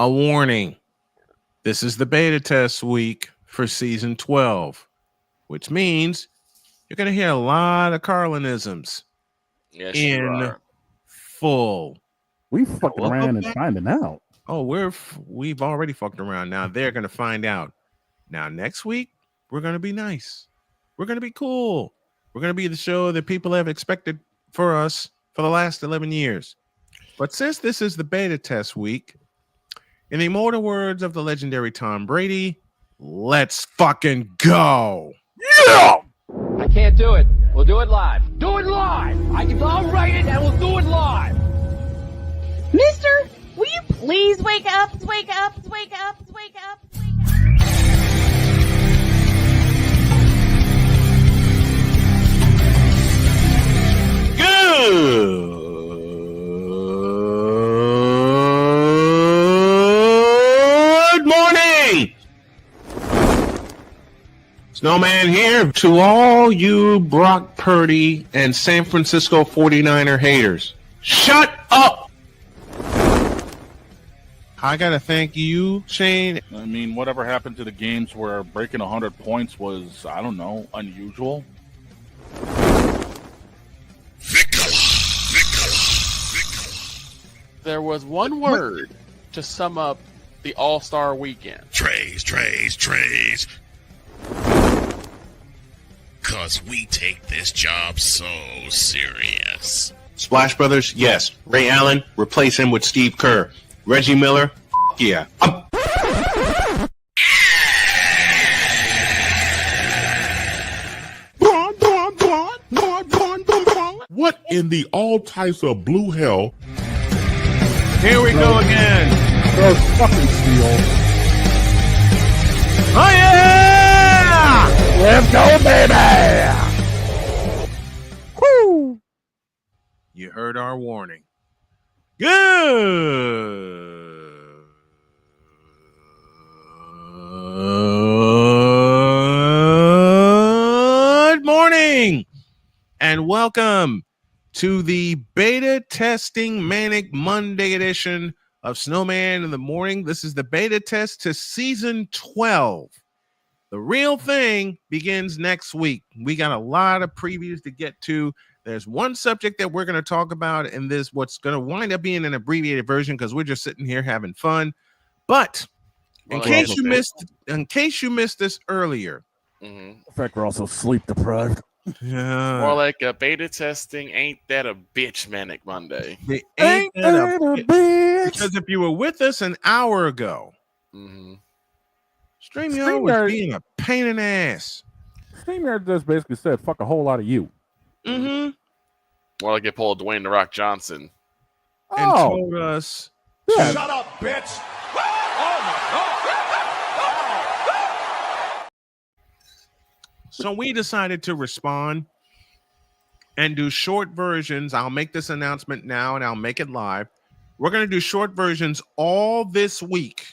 a warning. This is the beta test week for season 12, which means you're going to hear a lot of Carlinisms in full. We fucked around and finding out. Oh, we've already fucked around. Now they're going to find out. Now next week, we're going to be nice. We're going to be cool. We're going to be the show that people have expected for us for the last 11 years. But since this is the beta test week, in the immortal words of the legendary Tom Brady, let's fucking go. Yeah! I can't do it. We'll do it live. Do it live. I'll write it and we'll do it live. Mister, will you please wake up, wake up, wake up, wake up, wake up? Good morning. Snowman here to all you Brock Purdy and San Francisco 49er haters. Shut up. I gotta thank you, Shane. I mean, whatever happened to the games where breaking 100 points was, I don't know, unusual? There was one word to sum up the All-Star weekend. Trays. Cause we take this job so serious. Splash Brothers, yes. Ray Allen, replace him with Steve Kerr. Reggie Miller, yeah. What in the all types of blue hell? Here we go again. Those fucking steel. Oh yeah! Let's go, baby! Woo! You heard our warning. Good morning and welcome to the beta testing Manic Monday edition of Snowman in the Morning. This is the beta test to season 12. The real thing begins next week. We got a lot of previews to get to. There's one subject that we're going to talk about in this, what's going to wind up being an abbreviated version because we're just sitting here having fun. But in case you missed this earlier, In fact, we're also sleep deprived. More like a beta testing, ain't that a bitch Manic Monday? Ain't that a bitch? Because if you were with us an hour ago, StreamYard was being a pain in the ass. StreamYard just basically said, fuck a whole lot of you. More like it pulled Dwayne "The Rock" Johnson. And told us, Shut up, bitch! So we decided to respond and do short versions. I'll make this announcement now and I'll make it live. We're going to do short versions all this week.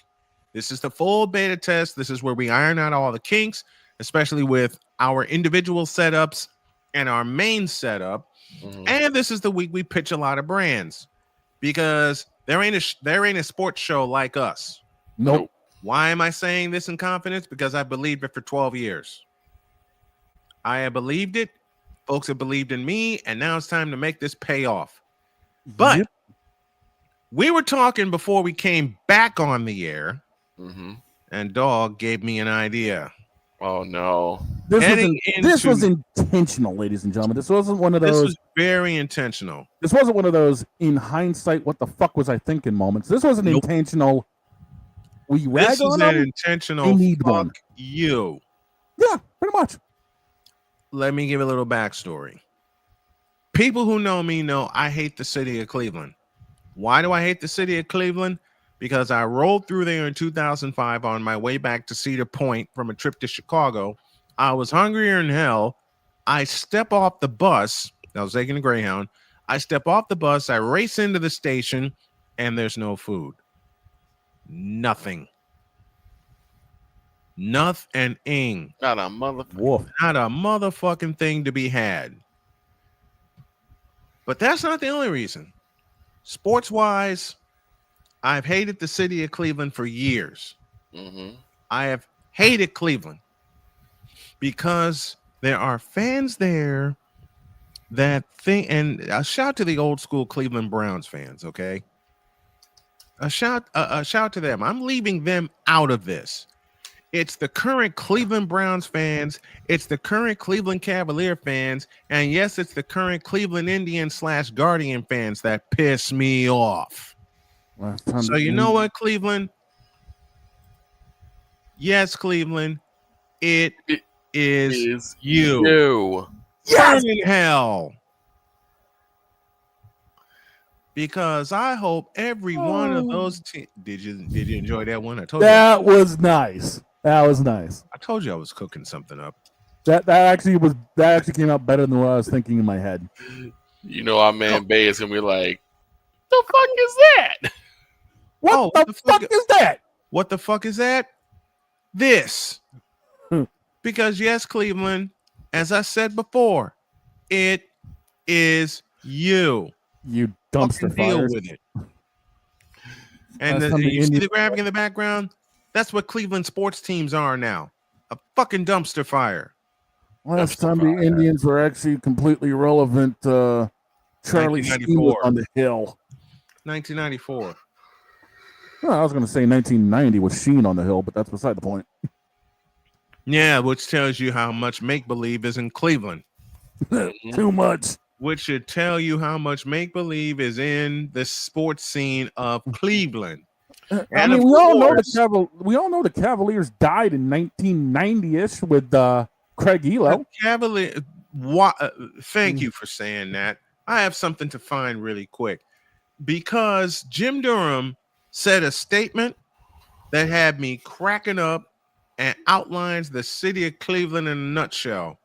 This is the full beta test. This is where we iron out all the kinks, especially with our individual setups and our main setup. And this is the week we pitch a lot of brands because there ain't a sports show like us. Nope. Why am I saying this in confidence? Because I believed it for 12 years. I have believed it. Folks have believed in me, and now it's time to make this pay off. But we were talking before we came back on the air, and Dog gave me an idea. Oh no! This was intentional, ladies and gentlemen. This wasn't one of those. This was very intentional. This wasn't one of those in hindsight. What the fuck was I thinking? Moments. This wasn't intentional. We this is an intentional. Fuck you. Yeah, pretty much. Let me give a little backstory. People who know me know I hate the city of Cleveland. Why do I hate the city of Cleveland? Because I rolled through there in 2005 on my way back to Cedar Point from a trip to Chicago. I was hungrier than hell. I step off the bus. I was taking a Greyhound. I step off the bus. I race into the station, and there's no food. Nothing. Nothing. Not a motherfucker. Not a motherfucking thing to be had. But that's not the only reason. Sports-wise, I've hated the city of Cleveland for years. Mm-hmm. I have hated Cleveland because there are fans there that think, and a shout to the old school Cleveland Browns fans, okay? A shout to them. I'm leaving them out of this. It's the current Cleveland Browns fans, it's the current Cleveland Cavalier fans, and yes, it's the current Cleveland Indians / Guardian fans that piss me off. So you know what, Cleveland? Yes, Cleveland, it is you. Yes! Burn in hell. Because I hope every one of those did you enjoy that one? I told that was nice. That was nice. I told you I was cooking something up. That actually came out better than what I was thinking in my head. You know, our man Bay is gonna be like, "The fuck is that? What the fuck is that? What the fuck is that? This." Because yes, Cleveland, as I said before, it is you. You dumpster deal fires. with it. And you see the graphic in the background? That's what Cleveland sports teams are now. A fucking dumpster fire. Last time the Indians were actually completely relevant, Charlie Sheen was on the hill. 1994. Well, I was going to say 1990 with Sheen on the hill, but that's beside the point. Yeah, which tells you how much make-believe is in Cleveland. Too much. Which should tell you how much make-believe is in the sports scene of Cleveland. I mean, we all know the Cavaliers died in 1990-ish with Craig Elo. Thank you for saying that. I have something to find really quick. Because Jim Durham said a statement that had me cracking up and outlines the city of Cleveland in a nutshell.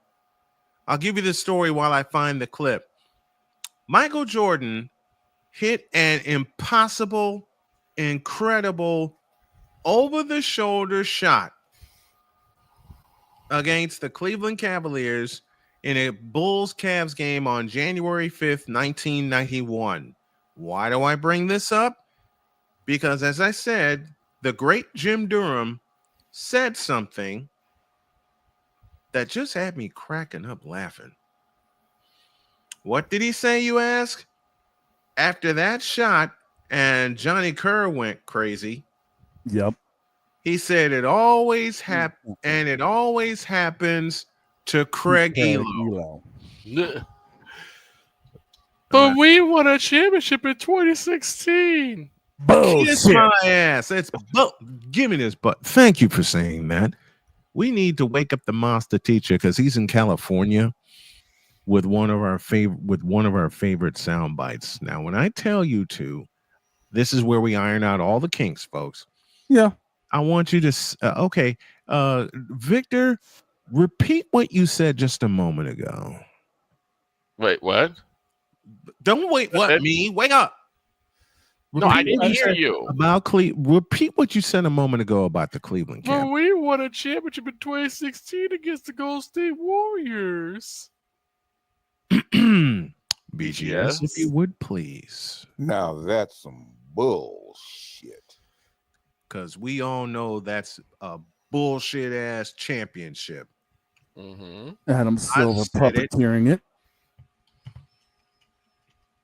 I'll give you the story while I find the clip. Michael Jordan hit an impossible, incredible, over-the-shoulder shot against the Cleveland Cavaliers in a Bulls-Cavs game on January 5th, 1991. Why do I bring this up? Because, as I said, the great Jim Durham said something that just had me cracking up laughing. What did he say, you ask? After that shot and Johnny Kerr went crazy. Yep. He said it always happens, and it always happens to Craig Elo. But we won a championship in 2016. Kiss my ass. Give me this butt. Thank you for saying that. We need to wake up the master teacher because he's in California with one of our favorite sound bites. Now, when I tell you to, this is where we iron out all the kinks, folks. Yeah. I want you to Victor, repeat what you said just a moment ago. Wait, what? Don't wait. What? Me? Wake up. No, I didn't hear you. Repeat what you said a moment ago about the Cleveland Cavaliers. Well, we won a championship in 2016 against the Golden State Warriors. BGS, if you would please. Now that's some bullshit. Because we all know that's a bullshit ass championship. Mm-hmm. Adam Silver puppeteering it.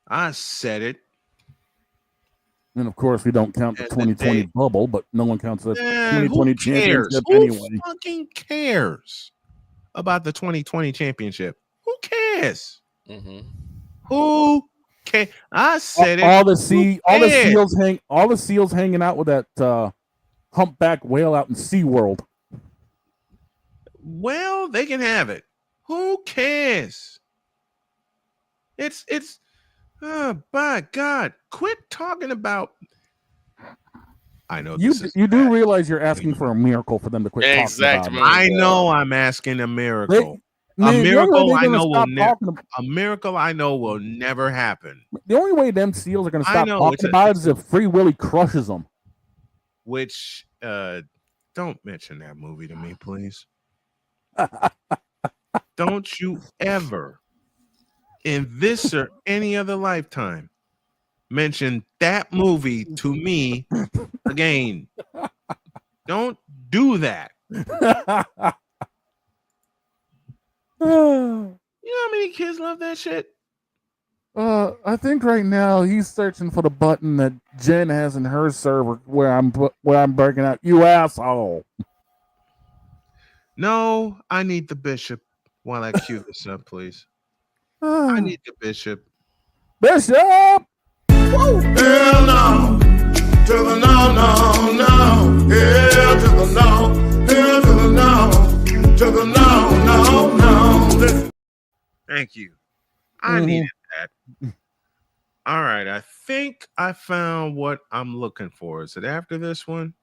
I said it. And of course, we don't count the 2020 bubble, but no one counts the 2020 championship Who anyway. fucking cares about the 2020 championship? Who cares? Mm-hmm. Who cares? I said it. All the seals hanging out with that humpback whale out in SeaWorld. Well, they can have it. Who cares? It's oh, by God, quit talking about. I know you do realize you're asking for a miracle for them to quit talking about it. I know I'm asking a miracle. A miracle I know will never happen. The only way them seals are going to stop talking about it is if Free Willy crushes them. Which, don't mention that movie to me, please. Don't you ever, in this or any other lifetime, mention that movie to me again. Don't do that. You know how many kids love that shit? I think right now he's searching for the button that Jen has in her server where I'm breaking out. You asshole. No, I need the bishop while I cue this up, please. I need the bishop. Bishop! Hell no. To the no, no, no. Hell to the no. Hell to the no. To the no, no, no. Thank you. I needed that. All right. I think I found what I'm looking for. Is it after this one?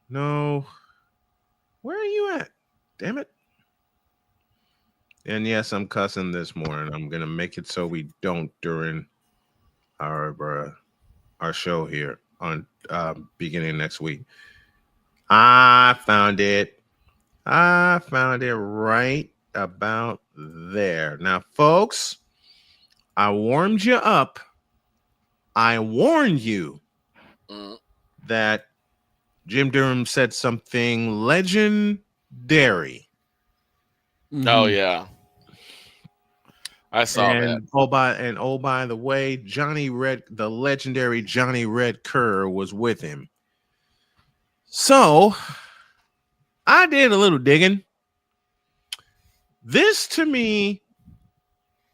No. Where are you at? Damn it. And yes, I'm cussing this morning. I'm gonna make it so we don't during our show here on beginning next week. I found it. I found it right about there. Now, folks, I warmed you up. I warned you that Jim Durham said something legendary. Oh yeah, I saw that. By the way, the legendary Johnny Red Kerr was with him. So I did a little digging. This to me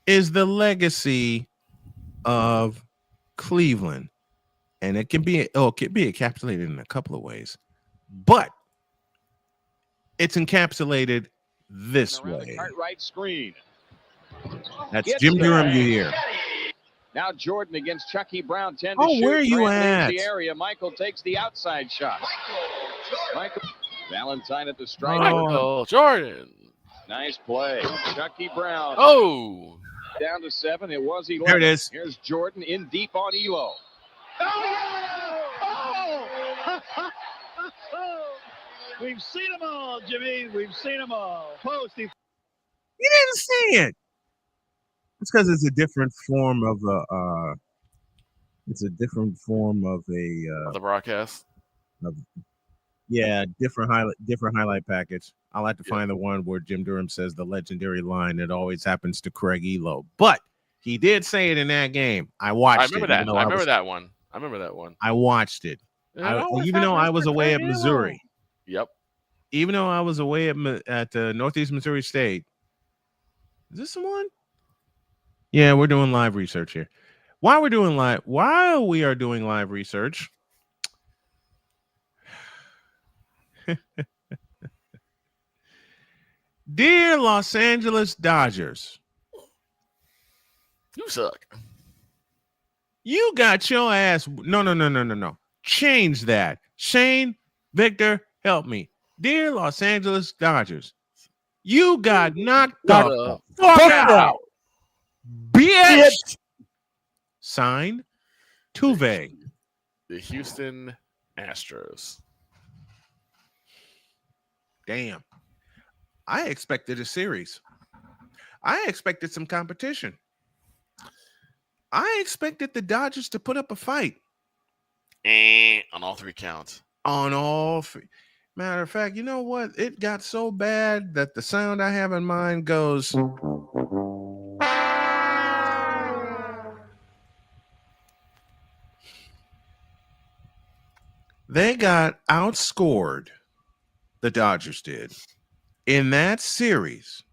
is the legacy of Cleveland, and it can be encapsulated in a couple of ways, but it's encapsulated this way. Right screen. That's Jim Durham you hear. Now Jordan against Chucky Brown. 10 to Oh, shoot. where are you Grant leaves at? the area. Michael takes the outside shot. Michael Valentine at the strike. Michael Jordan. Nice play. Chucky Brown. Oh. Down to 7. It was 11. There it is. Here's Jordan in deep on Elo. We've seen them all, Jimmy. We've seen them all. You didn't see it. It's because it's a different form of The broadcast. Different highlight package. I like to find the one where Jim Durham says the legendary line. It always happens to Craig Elo, but he did say it in that game. I watched. I remember that. I remember that one. I watched it. Even though I was away at Missouri. Yep. Even though I was away at Northeast Missouri State. Is this the one? Yeah, we're doing live research here. While we are doing live research, dear Los Angeles Dodgers, you suck. You got your ass. No. Change that. Shane, Victor, help me. Dear Los Angeles Dodgers, you got knocked the fuck out. Bitch. Signed, Tuve. The Houston Astros. Damn. I expected a series. I expected some competition. I expected the Dodgers to put up a fight. On all 3 counts. On all 3. Matter of fact, you know what? It got so bad that the sound I have in mind goes. They got outscored, the Dodgers did, in that series,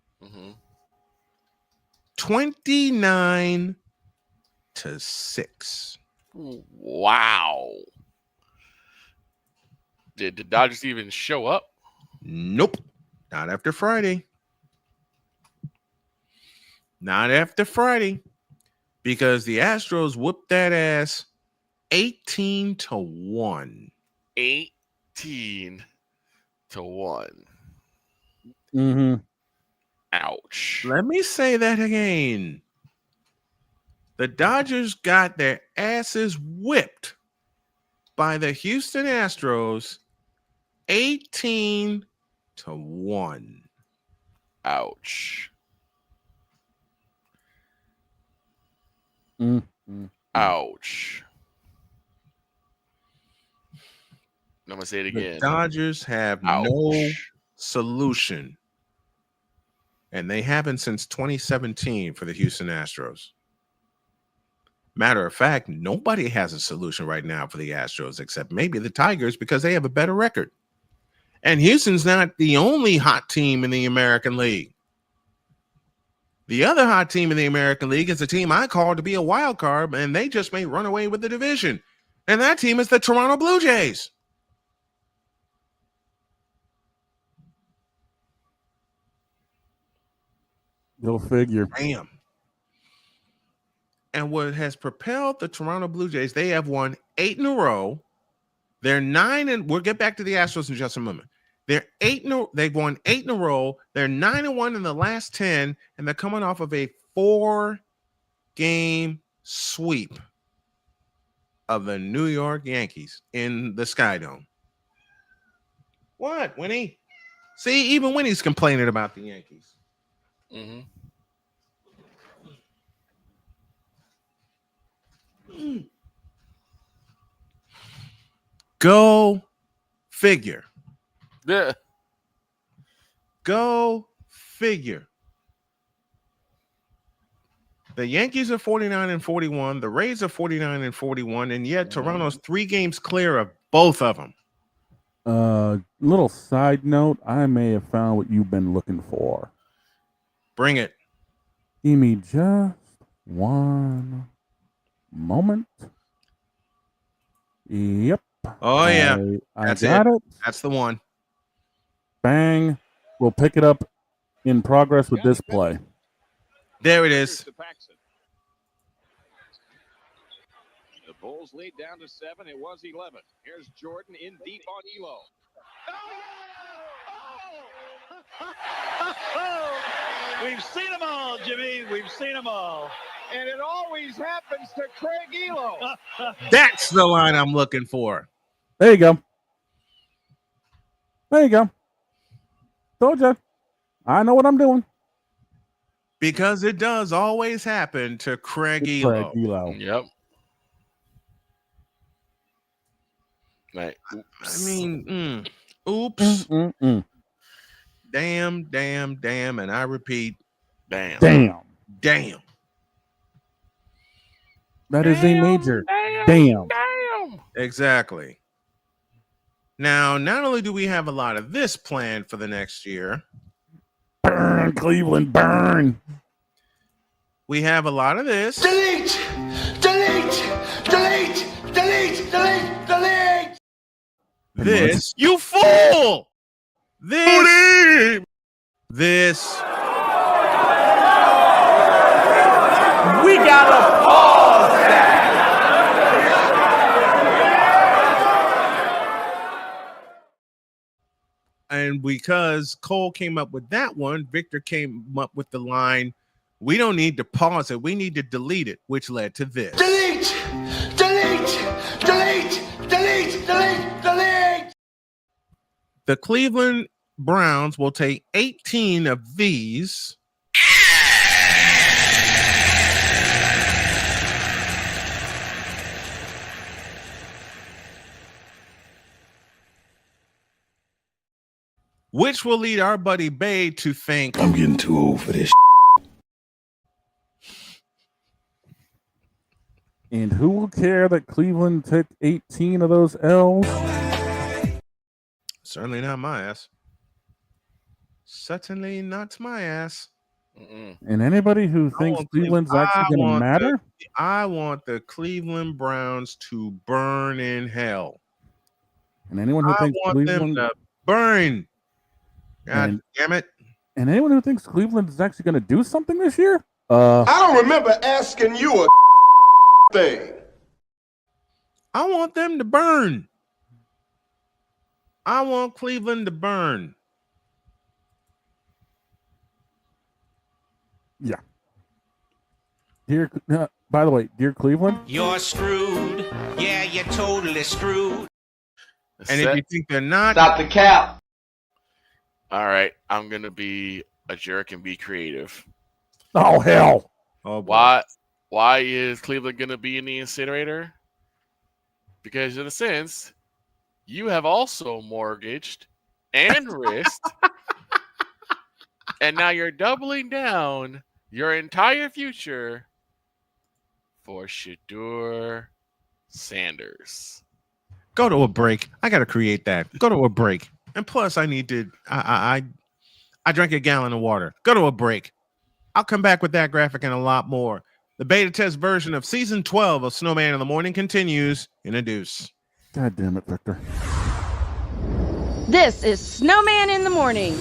29-6. Wow. Did the Dodgers even show up? Nope. Not after Friday. Not after Friday. Because the Astros whooped that ass 18-1. 18-1. Mm-hmm. Ouch. Let me say that again. The Dodgers got their asses whipped by the Houston Astros 18-1. Ouch. Mm-hmm. Ouch. I'm going to say it The again. Dodgers have no solution, and they haven't since 2017 for the Houston Astros. Matter of fact, nobody has a solution right now for the Astros except maybe the Tigers because they have a better record. And Houston's not the only hot team in the American League. The other hot team in the American League is a team I call to be a wild card, and they just may run away with the division. And that team is the Toronto Blue Jays. Go figure. Damn. And what has propelled the Toronto Blue Jays, they have won 8 in a row. They're 9 and we'll get back to the Astros in just a moment. They've won 8 in a row. They're 9-1 in the last 10, and they're coming off of a 4-game sweep of the New York Yankees in the Sky Dome. What, Winnie? See, even Winnie's complaining about the Yankees. Mm-hmm. Go figure. Yeah. Go figure. The Yankees are 49-41. The Rays are 49-41, and yet Toronto's 3 games clear of both of them. Little side note, I may have found what you've been looking for. Bring it. Give me just one moment. Yep. Oh, yeah. I got it. That's the one. Bang. We'll pick it up in progress with this play. There it is. The Bulls lead down to 7. It was 11. Here's Jordan in deep on Elo. We've seen them all, Jimmy. We've seen them all. And it always happens to Craig Elo. That's the line I'm looking for. There you go. There you go. Told you. I know what I'm doing. Because it does always happen to Craig Elo. Craig Elo. Yep. Right. I mean, oops. Damn, and I repeat, damn. That is a major damn. Exactly. Now, not only do we have a lot of this planned for the next year, burn, Cleveland, burn. We have a lot of this. Delete! This, you fool! This. We gotta pause that. And because Cole came up with that one, Victor came up with the line, we don't need to pause it, we need to delete it, which led to this. Delete! The Cleveland Browns will take 18 of these. Which will lead our buddy Bay to think, I'm getting too old for this. And who will care that Cleveland took 18 of those L's? Certainly not my ass. Certainly not my ass. And anybody who thinks Cleveland's actually going to matter? I want the Cleveland Browns to burn in hell. And anyone who thinks Cleveland them to burn. God damn it. And anyone who thinks Cleveland is actually going to do something this year? I don't remember asking you a thing. I want them to burn. I want Cleveland to burn. Yeah. Dear, by the way, dear Cleveland, you're screwed. Yeah, you're totally screwed. And if you think they're not, stop the cap. All right, I'm gonna be a jerk and be creative. Oh hell! Oh, boy. Why? Why is Cleveland going to be in the incinerator? Because in a sense, you have also mortgaged and risked, and now you're doubling down your entire future for Shadur Sanders. Go to a break. I got to create that. Go to a break. And plus, I need to. I drank a gallon of water. Go to a break. I'll come back with that graphic and a lot more. The beta test version of season 12 of Snowman in the Morning continues in a deuce. God damn it, Victor. This is Snowman in the Morning.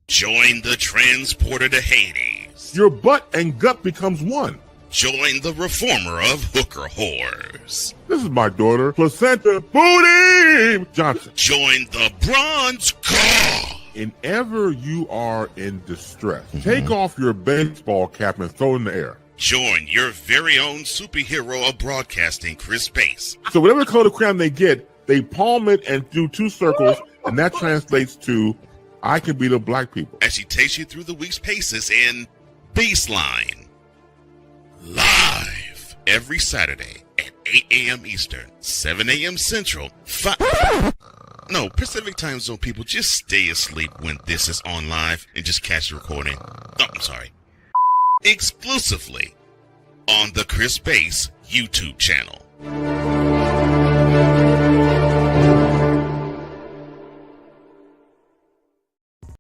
Join the transporter to Hades. Your butt and gut becomes one. Join the reformer of hooker whores. This is my daughter, Placenta Booty Johnson. Join the bronze car. Whenever you are in distress, take off your baseball cap and throw it in the air. Join your very own superhero of broadcasting, Chris Bass. So whatever color crayon they get, they palm it and do 2 circles, and that translates to, I can be the black people. As she takes you through the week's paces in Baseline. Live every Saturday at 8 a.m. Eastern, 7 a.m. Central, Pacific Time Zone people, just stay asleep when this is on live and just catch the recording. Oh, I'm sorry. Exclusively on the Chris Bass YouTube channel.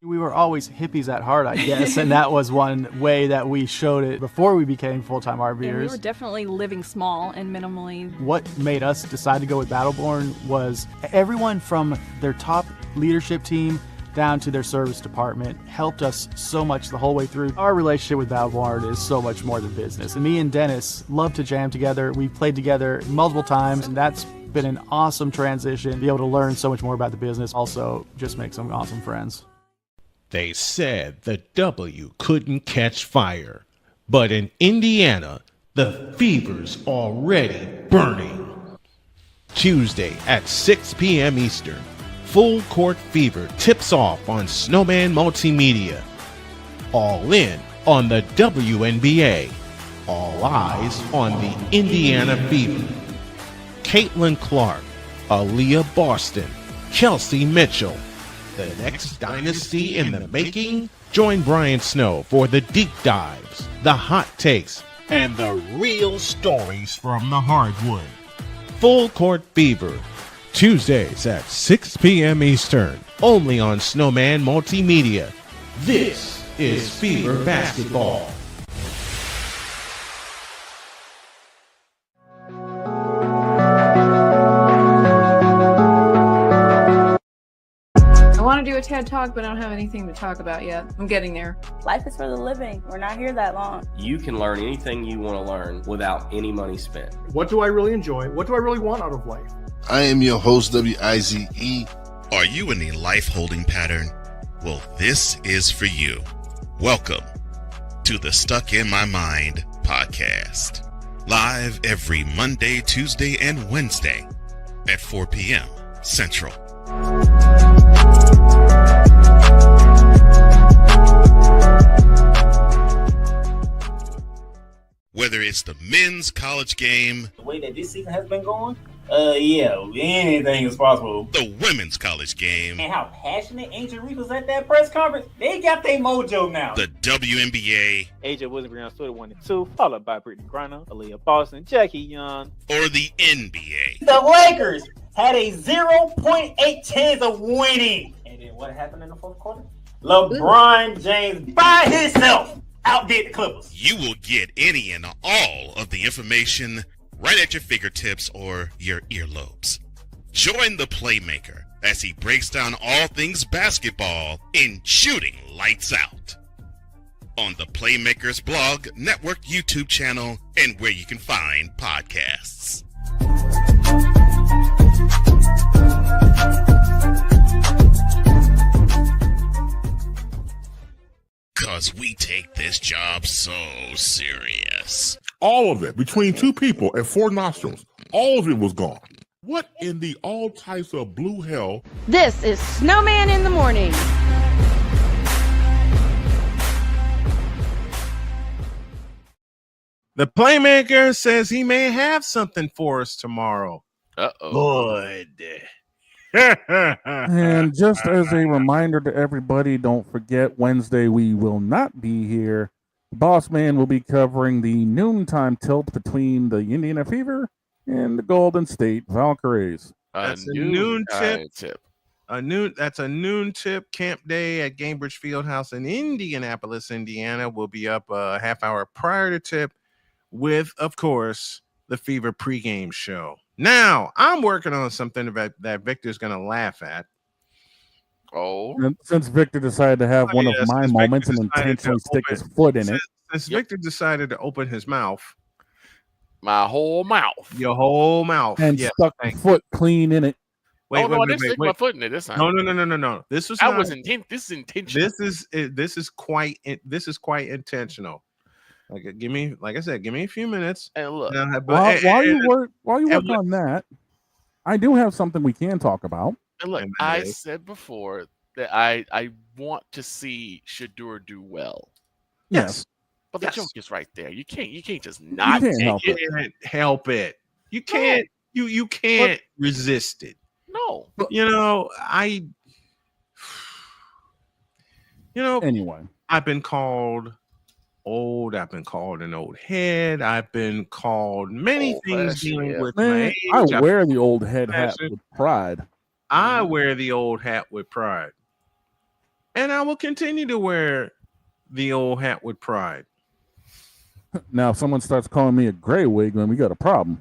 We were always hippies at heart, I guess, and that was one way that we showed it before we became full-time RVers. And we were definitely living small and minimally. What made us decide to go with Battleborn was everyone from their top leadership team down to their service department helped us so much the whole way through. Our relationship with Battleborn is so much more than business. And me and Dennis love to jam together. We've played together multiple times, and that's been an awesome transition. Be able to learn so much more about the business, also just make some awesome friends. They said the W couldn't catch fire, but in Indiana, the fever's already burning. Tuesday at 6 p.m. Eastern, Full Court Fever tips off on Snowman Multimedia. All in on the WNBA. All eyes on the Indiana Fever. Caitlin Clark, Aaliyah Boston, Kelsey Mitchell. The next dynasty in the making? Join Brian Snow for the deep dives, the hot takes, and the real stories from the hardwood. Full Court Fever, Tuesdays at 6 p.m. Eastern, only on Snowman Multimedia. This is Fever Basketball. I want to do a TED Talk, but I don't have anything to talk about yet. I'm getting there. Life is for the living. We're not here that long. You can learn anything you want to learn without any money spent. What do I really enjoy? What do I really want out of life? I am your host, WIZE. Are you in a life-holding pattern? Well, this is for you. Welcome to the Stuck in My Mind podcast. Live every Monday, Tuesday, and Wednesday at 4 p.m. Central. Whether it's the men's college game, the way that this season has been going, anything is possible. The women's college game, and how passionate Angel Reese was at that press conference, they got their mojo now. The WNBA, AJ Williams stood 1-2, followed by Brittany Griner, Aaliyah Boston, Jackie Young, or the NBA. The Lakers had a 0.8 chance of winning. And then what happened in the fourth quarter? LeBron James by himself outdid the Clippers. You will get any and all of the information right at your fingertips or your earlobes. Join the Playmaker as he breaks down all things basketball in Shooting Lights Out on the Playmakers blog, network, YouTube channel, and where you can find podcasts. Because we take this job so serious. All of it, between 2 people and 4 nostrils, all of it was gone. What in the all types of blue hell? This is Snowman in the Morning. The playmaker says he may have something for us tomorrow. Uh-oh. Good. And just as a reminder to everybody, don't forget Wednesday we will not be here. The Boss Man will be covering the noontime tilt between the Indiana Fever and the Golden State Valkyries. That's a noon tip. tip. That's a noon tip. Camp day at Gainbridge Fieldhouse in Indianapolis, Indiana, will be up a half hour prior to tip with, of course, the Fever pregame show. Now, I'm working on something that Victor's going to laugh at. Oh. And since Victor decided to have one of my moments and intentionally stick his foot in it. Since Victor decided to open his mouth. My whole mouth. Your whole mouth. And stuck the foot clean in it. I didn't stick my foot in it this time. No. This was This is intentional. This is quite intentional. Give me a few minutes. And look, while you work on that, I do have something we can talk about. And look, I said before that I want to see Shador do well. Yes. But the joke is right there. You can't just not help it. You can't you can't resist it. No. Anyway, I've been called old. I've been called an old head. I've been called many things dealing with my age. I wear the old head hat with pride. I wear the old hat with pride. And I will continue to wear the old hat with pride. Now, if someone starts calling me a gray wig, then we got a problem.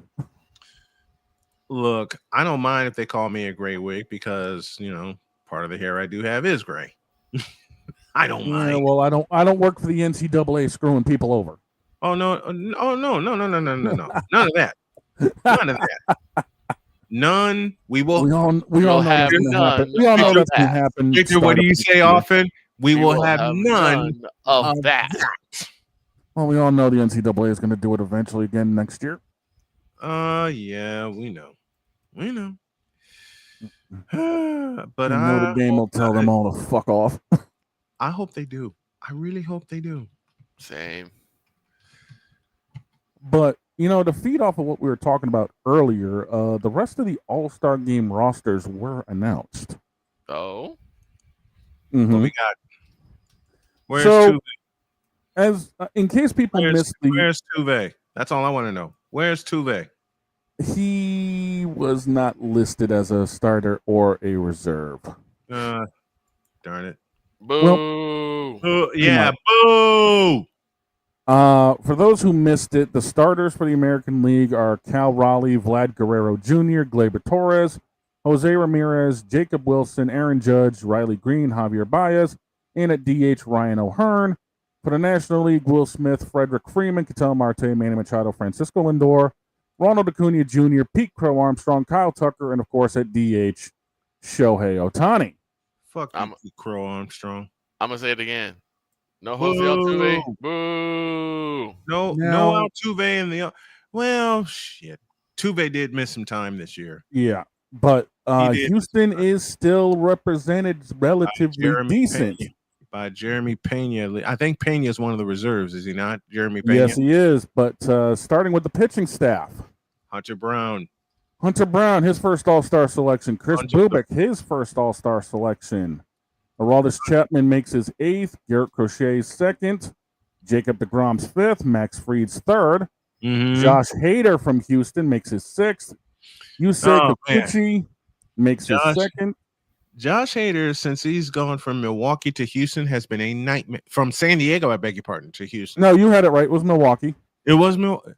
Look, I don't mind if they call me a gray wig because, part of the hair I do have is gray. I don't mind. Well, I don't work for the NCAA screwing people over. Oh no. None of that. None of that. None. We all know have none. We all know that's gonna happen. Victor, what do you say often? We will have none of that. Well, we all know the NCAA is going to do it eventually again next year. Yeah, we know. But the game will tell them all to fuck off. I hope they do. I really hope they do. Same. But to feed off of what we were talking about earlier, the rest of the All-Star Game rosters were announced. Oh. Mm-hmm. What we got? Where's Tuve? In case people missed where's Tuve? That's all I want to know. Where's Tuve? He was not listed as a starter or a reserve. Darn it. Boo. Boo. Yeah, boo. For those who missed it, the starters for the American League are Cal Raleigh, Vlad Guerrero Jr., Gleyber Torres, Jose Ramirez, Jacob Wilson, Aaron Judge, Riley Green, Javier Baez, and at DH, Ryan O'Hearn. For the National League, Will Smith, Frederick Freeman, Ketel Marte, Manny Machado, Francisco Lindor, Ronald Acuna Jr., Pete Crow Armstrong, Kyle Tucker, and of course at DH, Shohei Ohtani. Fuck you, Crow Armstrong. I'm gonna say it again. No Jose Altuve. Boo. No Altuve in the. Well, shit. Tuve did miss some time this year. Yeah, but Houston is still represented relatively decent. By Jeremy Pena. I think Pena is one of the reserves, is he not? Jeremy Pena? Yes, he is. But starting with the pitching staff. Hunter Brown, his first All-Star selection. Chris Bubick, his first All-Star selection. Aroldis Chapman makes his 8th. Garrett Crochet's 2nd. Jacob deGrom's 5th. Max Fried's 3rd. Mm-hmm. Josh Hader from Houston makes his 6th. Yusei Kikuchi makes his 2nd. Josh Hader, since he's gone from Milwaukee to Houston, has been a nightmare. From San Diego, I beg your pardon, to Houston. No, you had it right. It was Milwaukee. It was Milwaukee.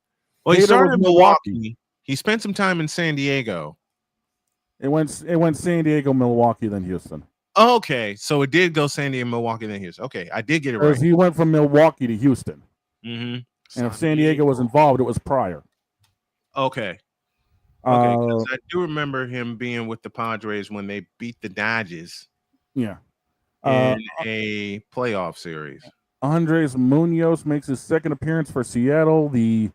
Well, he started in Milwaukee. He spent some time in San Diego. It went San Diego, Milwaukee, then Houston. Okay, so it did go San Diego, Milwaukee, then Houston. Okay, I did get it right. He went from Milwaukee to Houston. Mm-hmm. And if San Diego was involved, it was prior. Okay. Okay, 'cause I do remember him being with the Padres when they beat the Dodgers. Yeah. In a playoff series. Andres Munoz makes his 2nd appearance for Seattle. The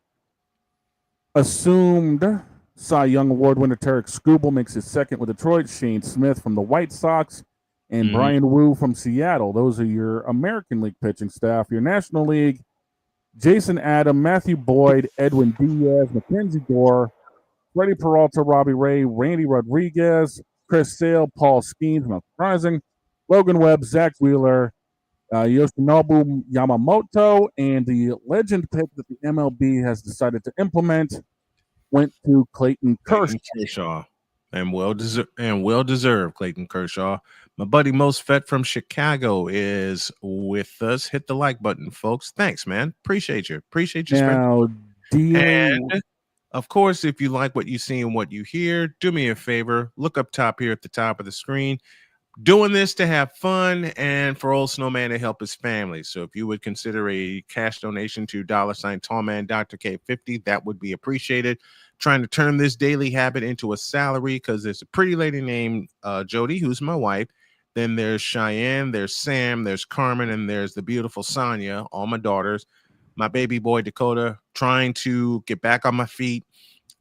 assumed Cy Young Award winner Tarek Skubal makes his 2nd with Detroit. Shane Smith from the White Sox and Brian Wu from Seattle. Those are your American League pitching staff. Your National League, Jason Adam, Matthew Boyd, Edwin Diaz, Mackenzie Gore, Freddie Peralta, Robbie Ray, Randy Rodriguez, Chris Sale, Paul Skeens, not surprising, Logan Webb, Zach Wheeler, Yoshinobu Yamamoto, and the legend pick that the MLB has decided to implement went to Clayton Kershaw. And well deserved Clayton Kershaw. My buddy Most Vet from Chicago is with us. Hit the like button, folks. Thanks, man. Appreciate you. Now, And of course, if you like what you see and what you hear, do me a favor. Look up top here at the top of the screen. Doing this to have fun and for old Snowman to help his family. So if you would consider a cash donation to $ Tallman Dr. K50, that would be appreciated. Trying to turn this daily habit into a salary because there's a pretty lady named Jody, who's my wife. Then there's Cheyenne, there's Sam, there's Carmen, and there's the beautiful Sonia, all my daughters. My baby boy Dakota, trying to get back on my feet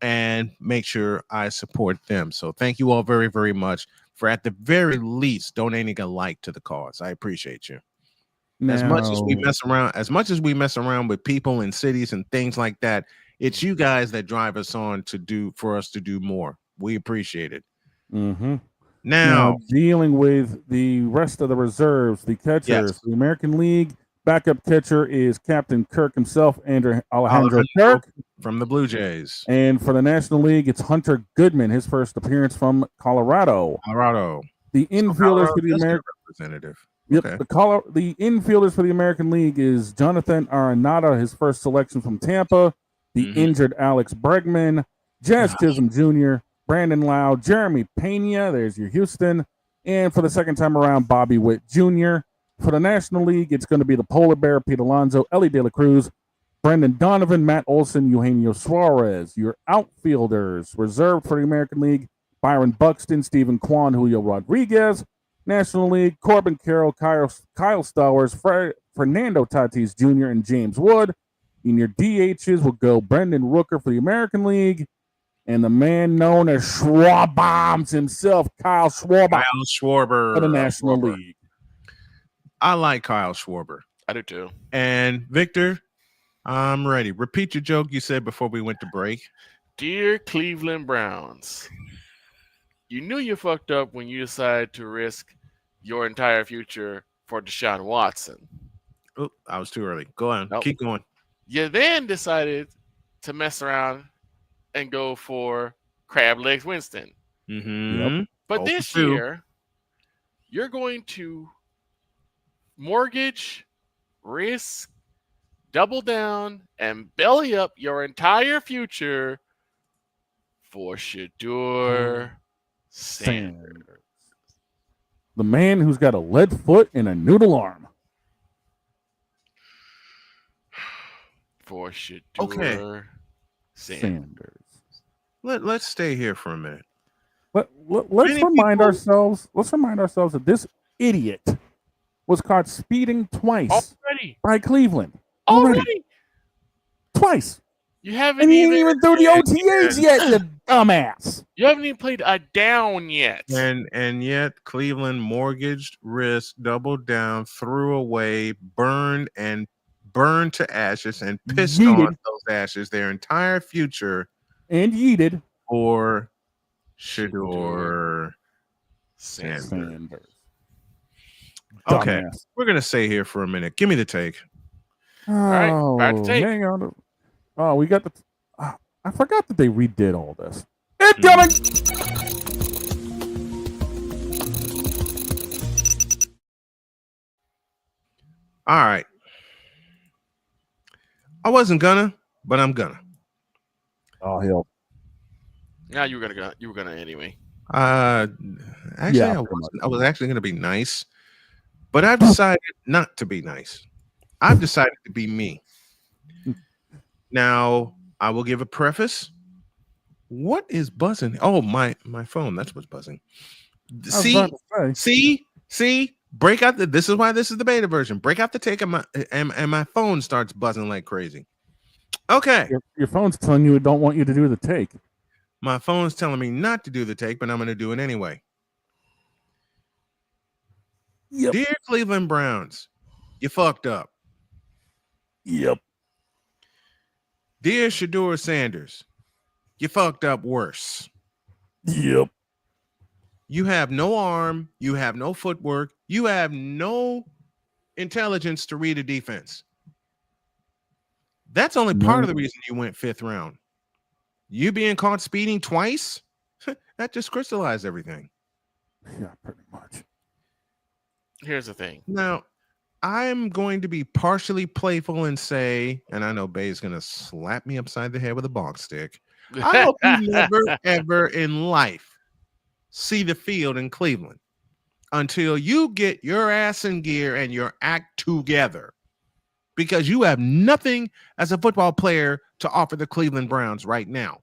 and make sure I support them. So thank you all very, very much for at the very least donating a like to the cause. I appreciate you. As much as we mess around with people and cities and things like that, it's you guys that drive us on for us to do more. We appreciate it. Mm-hmm. Now, dealing with the rest of the reserves, the catchers, the American League backup catcher is Captain Kirk himself, Alejandro Kirk from the Blue Jays. And for the National League, it's Hunter Goodman, his first appearance from Colorado. The infielders for the American representative. Yep. Okay. The infielders for the American League is Jonathan Arenado, his first selection from Tampa. The injured Alex Bregman, Jazz Chisholm Jr., Brandon Lau, Jeremy Pena. There's your Houston. And for the second time around, Bobby Witt Jr. For the National League, it's going to be the Polar Bear, Pete Alonso, Ellie De La Cruz, Brendan Donovan, Matt Olson, Eugenio Suarez. Your outfielders reserved for the American League, Byron Buxton, Stephen Kwan, Julio Rodriguez. National League, Corbin Carroll, Kyle Stowers, Fernando Tatis Jr., and James Wood. In your DHs will go Brendan Rooker for the American League, and the man known as Schwarbombs himself, Kyle Schwarber for the National League. I like Kyle Schwarber. I do too. And Victor, I'm ready. Repeat your joke you said before we went to break. Dear Cleveland Browns, you knew you fucked up when you decided to risk your entire future for Deshaun Watson. Oh, I was too early. Go on. Nope. Keep going. You then decided to mess around and go for Crab Legs Winston. Mm-hmm. But this year, you're going to mortgage, risk, double down, and belly up your entire future for Shedeur Sanders. The man who's got a lead foot and a noodle arm. For Shedeur Sanders. Let's stay here for a minute. Let's remind ourselves that this idiot was caught speeding twice by Cleveland. Already. Twice. You haven't and he ain't even through the OTAs yet, you dumbass. You haven't even played a down yet. And yet Cleveland mortgaged, risked, doubled down, threw away, burned to ashes and pissed on those ashes their entire future. And yeeted for Shedeur Sanders. Okay, we're going to stay here for a minute. Give me the take. All right, back to take. Hang on. Oh, we got the... I forgot that they redid all this. Incoming! All right. I wasn't gonna, but I'm gonna. Oh, hell. Now you were gonna anyway. Actually, I was actually gonna be nice, but I've decided not to be nice. I've decided to be me. Now, I will give a preface. What is buzzing? Oh, my phone. That's what's buzzing. See. Break out this is why this is the beta version. Break out the take and my phone starts buzzing like crazy. Okay. Your phone's telling you it don't want you to do the take. My phone's telling me not to do the take, but I'm going to do it anyway. Yep. Dear Cleveland Browns, you fucked up. Yep. Dear Shedeur Sanders, you fucked up worse. Yep. You have no arm. You have no footwork. You have no intelligence to read a defense. That's only part of the reason you went 5th round. You being caught speeding twice, that just crystallized everything. Yeah, pretty much. Here's the thing. Now, I'm going to be partially playful and say, and I know Bay's going to slap me upside the head with a bong stick. I hope you never, ever in life see the field in Cleveland until you get your ass in gear and your act together, because you have nothing as a football player to offer the Cleveland Browns right now.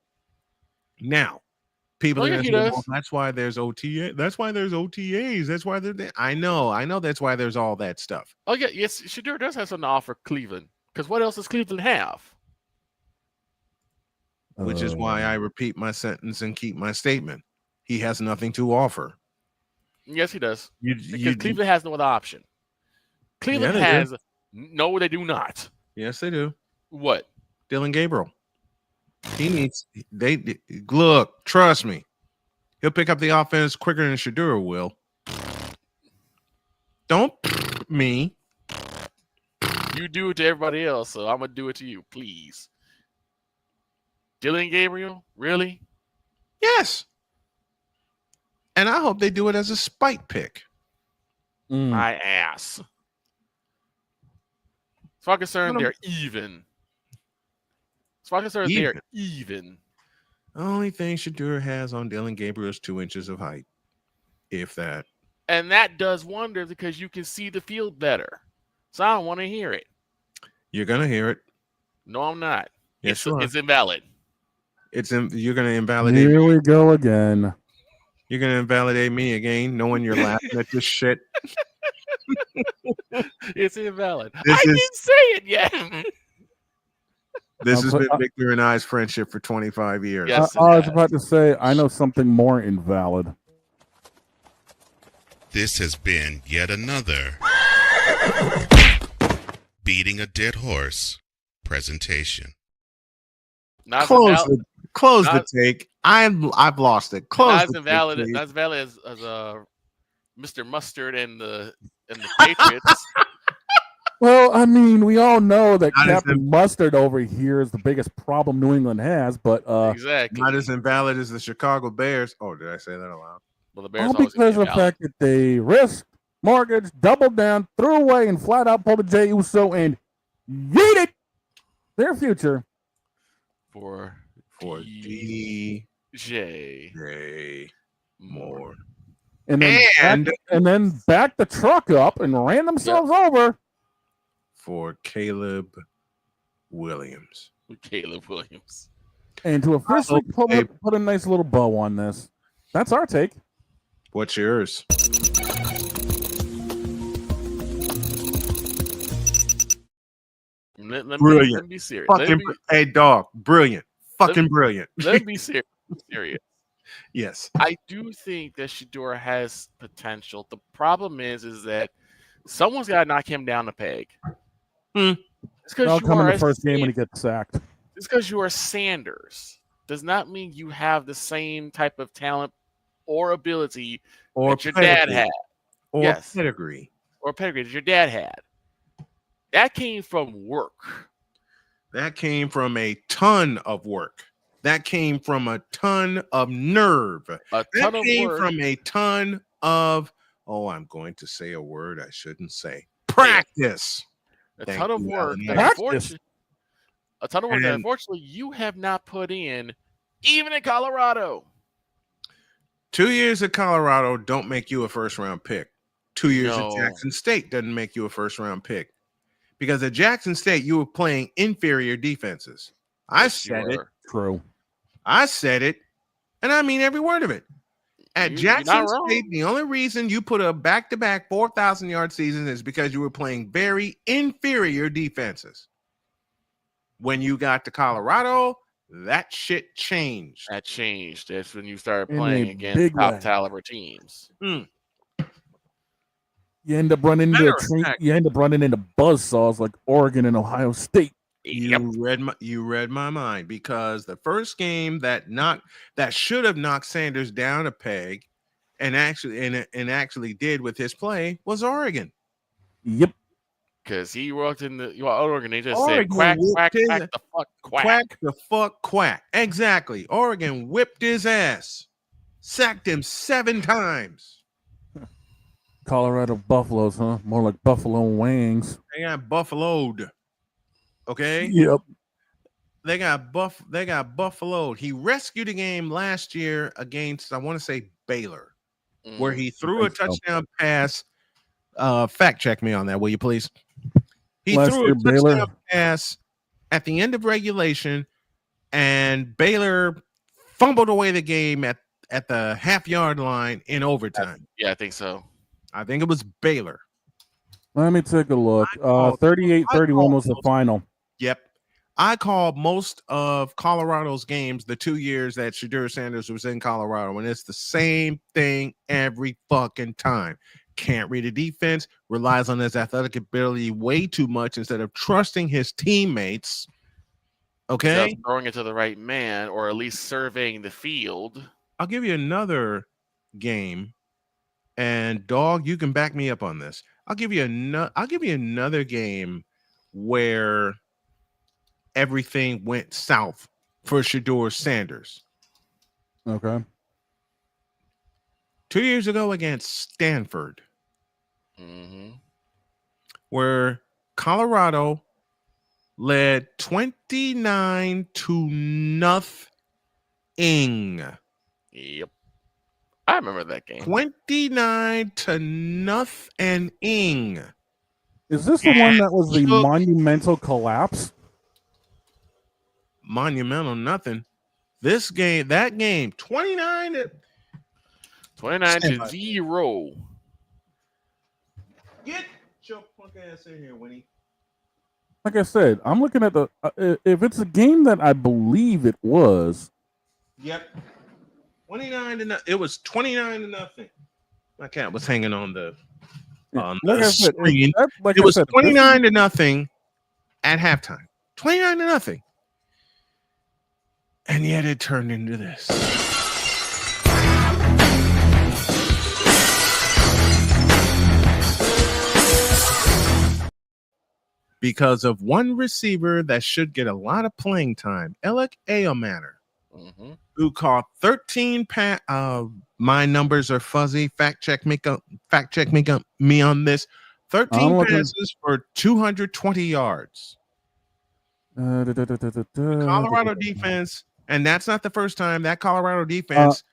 Now, people are going to say, well, that's why there's OTA. That's why there's OTAs. That's why they're there. I know that's why there's all that stuff. Oh, yeah, yes, Shedeur does have something to offer Cleveland, because what else does Cleveland have? Which is why I repeat my sentence and keep my statement. He has nothing to offer. Yes, he does. Because Cleveland has no other option. Cleveland has no, they do not. Yes, they do. What? Dylan Gabriel. He needs. They look. Trust me. He'll pick up the offense quicker than Shedeur will. Don't me. You do it to everybody else, so I'm gonna do it to you, please. Dylan Gabriel, really? Yes. And I hope they do it as a spite pick. My ass. As far as I'm concerned, they're even. As far as I'm concerned, they're even. The only thing Shedeur has on Dylan Gabriel is 2 inches of height, if that. And that does wonders because you can see the field better. So I don't want to hear it. You're gonna hear it. No, I'm not. Yes, it's invalid. You're gonna invalidate. Here we go again. You're gonna invalidate me again, knowing you're laughing at this shit. It's invalid. I didn't say it yet. This has been Victor and I's friendship for 25 years. Yes, I was about to say, I know something more invalid. This has been yet another Beating a Dead Horse presentation. Close the take. I've lost it. Close not the as invalid. take, Not as valid as Mr. Mustard and the Patriots. Well, I mean, we all know that Not as Captain Mustard over here is the biggest problem New England has, but exactly not as invalid as the Chicago Bears. Oh, did I say that aloud? Well, the Bears all because of the fact that they risked, mortgage, doubled down, threw away, and flat out pulled a Jey Uso and yeeted their future for DJ Moore. and then backed the truck up and ran themselves over for Caleb Williams. Caleb Williams. And to officially put a nice little bow on this, that's our take. What's yours? Let Brilliant. me be serious. Hey, dog. Brilliant. Fucking brilliant. Let me be serious. Yes. I do think that Shedeur has potential. The problem is that someone's got to knock him down a peg. I'll come in the first game when he gets sacked. Just because you are Sanders does not mean you have the same type of talent or ability that your dad had. Or pedigree. Or pedigree that your dad had. That came from work. That came from a ton of work. That came from a ton of nerve. That came from a ton of, I'm going to say a word I shouldn't say. Practice. A ton of work. A ton of work that unfortunately you have not put in, even in Colorado. 2 years at Colorado don't make you a first-round pick. 2 years at Jackson State doesn't make you a first-round pick. Because at Jackson State, you were playing inferior defenses. I said it. True. I said it, and I mean every word of it. At Jackson State, the only reason you put a back-to-back 4,000-yard season is because you were playing very inferior defenses. When you got to Colorado, that shit changed. That changed. That's when you started playing against top-caliber teams. You end up running into buzzsaws like Oregon and Ohio State. You read my mind, because the first game that should have knocked Sanders down a peg, and actually did with his play, was Oregon. Yep. Because he walked in the Oregon, they just Oregon said quack, whooped quack, his- quack the fuck, quack. Quack the fuck quack. Exactly. Oregon whipped his ass, sacked him 7 times. Colorado Buffaloes, huh? More like Buffalo Wings. They got buffaloed. Okay. Yep. They got buffaloed. He rescued a game last year against, I want to say, Baylor, where he threw a touchdown pass. Fact check me on that, will you please? He Last threw year, a touchdown Baylor? pass at the end of regulation, and Baylor fumbled away the game at the half-yard line in overtime. Yeah, I think so. I think it was Baylor. Let me take a look. 38-31 was the final. Yep. I called most of Colorado's games the 2 years that Shedeur Sanders was in Colorado, and it's the same thing every fucking time. Can't read a defense, relies on his athletic ability way too much instead of trusting his teammates. Okay? Instead of throwing it to the right man, or at least surveying the field. I'll give you another game, and Dog, you can back me up on this. I'll give you another game where everything went south for Shedeur Sanders. Okay. 2 years ago against Stanford, where Colorado led 29-0. Yep. I remember that game. 29-0. Is this the one that was the monumental collapse? Monumental nothing. That game, 29-0. Get your punk ass in here, Winnie. Like I said, I'm looking at the if it's a game that I believe it was. Yep. 29-0. It was 29-0. My cat was hanging on the screen. It was 29-0 at halftime. 29-0. And yet it turned into this. Because of one receiver that should get a lot of playing time, Alec Ayomanor, who caught 13 my numbers are fuzzy. Fact check me on this. 13 passes for 220 yards. Colorado defense, and that's not the first time that Colorado defense.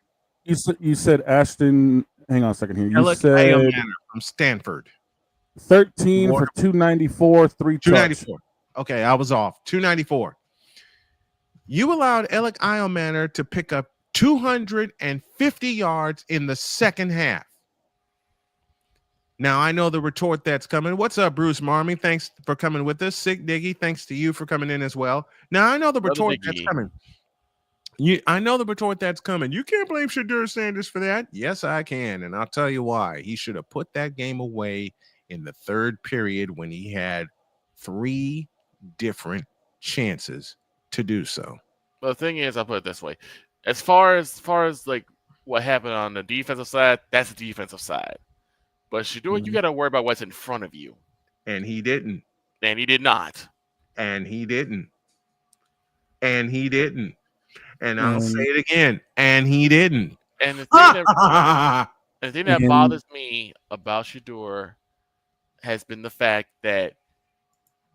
You said Ashton. Hang on a second here. You Alec said Ayomanor from Stanford. 13 for 294, 3 294. Okay, I was off. 294. You allowed Alec Ayomanor to pick up 250 yards in the second half. Now, I know the retort that's coming. What's up, Bruce Marmy? Thanks for coming with us. Sick Diggy, thanks to you for coming in as well. Now, I know the retort that's coming. I know the retort that's coming. You can't blame Shedeur Sanders for that. Yes, I can, and I'll tell you why. He should have put that game away in the third period when he had 3 different chances to do so. Well, the thing is, I'll put it this way: as far as like what happened on the defensive side, that's the defensive side. But Shedeur, you got to worry about what's in front of you. And he didn't. And he did not. And he didn't. And he didn't. And I'll say it again. And he didn't. And the thing that bothers me about Shedeur has been the fact that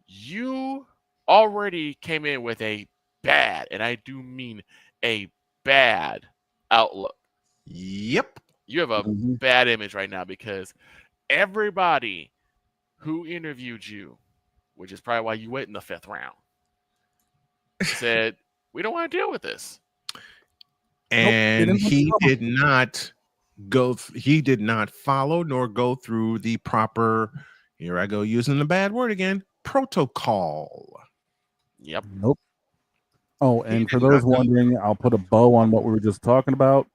you already came in with a bad, and I do mean a bad outlook. Yep. You have a bad image right now because everybody who interviewed you, which is probably why you went in the 5th round, said, we don't want to deal with this. And he did not follow nor go through the proper, here I go using the bad word again, protocol. Yep. Nope. Oh, and for those wondering, I'll put a bow on what we were just talking about.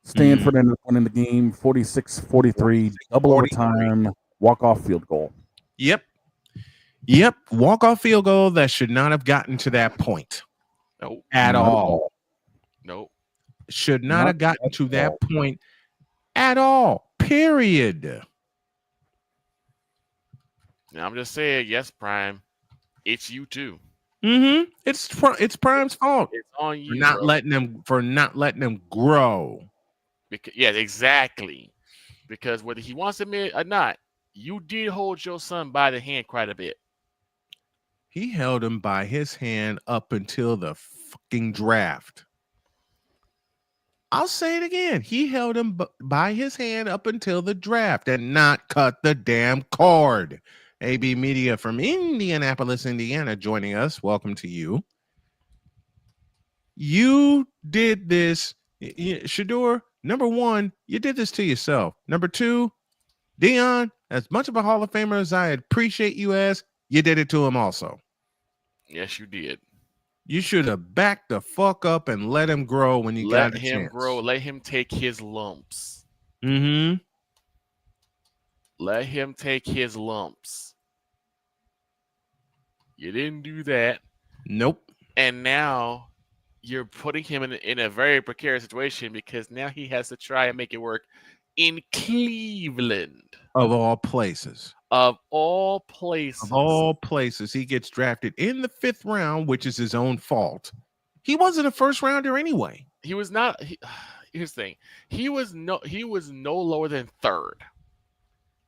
Stanford ended up winning the game 46-43, double overtime, walk-off field goal. Yep. Yep, walk-off field goal that should not have gotten to that point. Nope. At all. Nope. Should not have gotten to that point at all. Period. Now I'm just saying, yes, Prime, it's you too. Mm-hmm. It's Prime's fault. It's on you for not letting them grow. Yeah, exactly. Because whether he wants to admit or not, you did hold your son by the hand quite a bit. He held him by his hand up until the fucking draft. I'll say it again. He held him by his hand up until the draft and not cut the damn cord. AB Media from Indianapolis, Indiana, joining us. Welcome to you. You did this, Shador. Number one, you did this to yourself. Number two, Dion, as much of a Hall of Famer as I appreciate you as, you did it to him also. Yes, you did. You should have backed the fuck up and let him grow when you got a chance. Let him grow. Let him take his lumps. Mm-hmm. Let him take his lumps. You didn't do that. Nope. And now you're putting him in a very precarious situation because now he has to try and make it work in Cleveland. Of all places. Of all places. Of all places. He gets drafted in the 5th round, which is his own fault. He wasn't a first rounder anyway. He was not. Here's the thing. He was no lower than 3rd.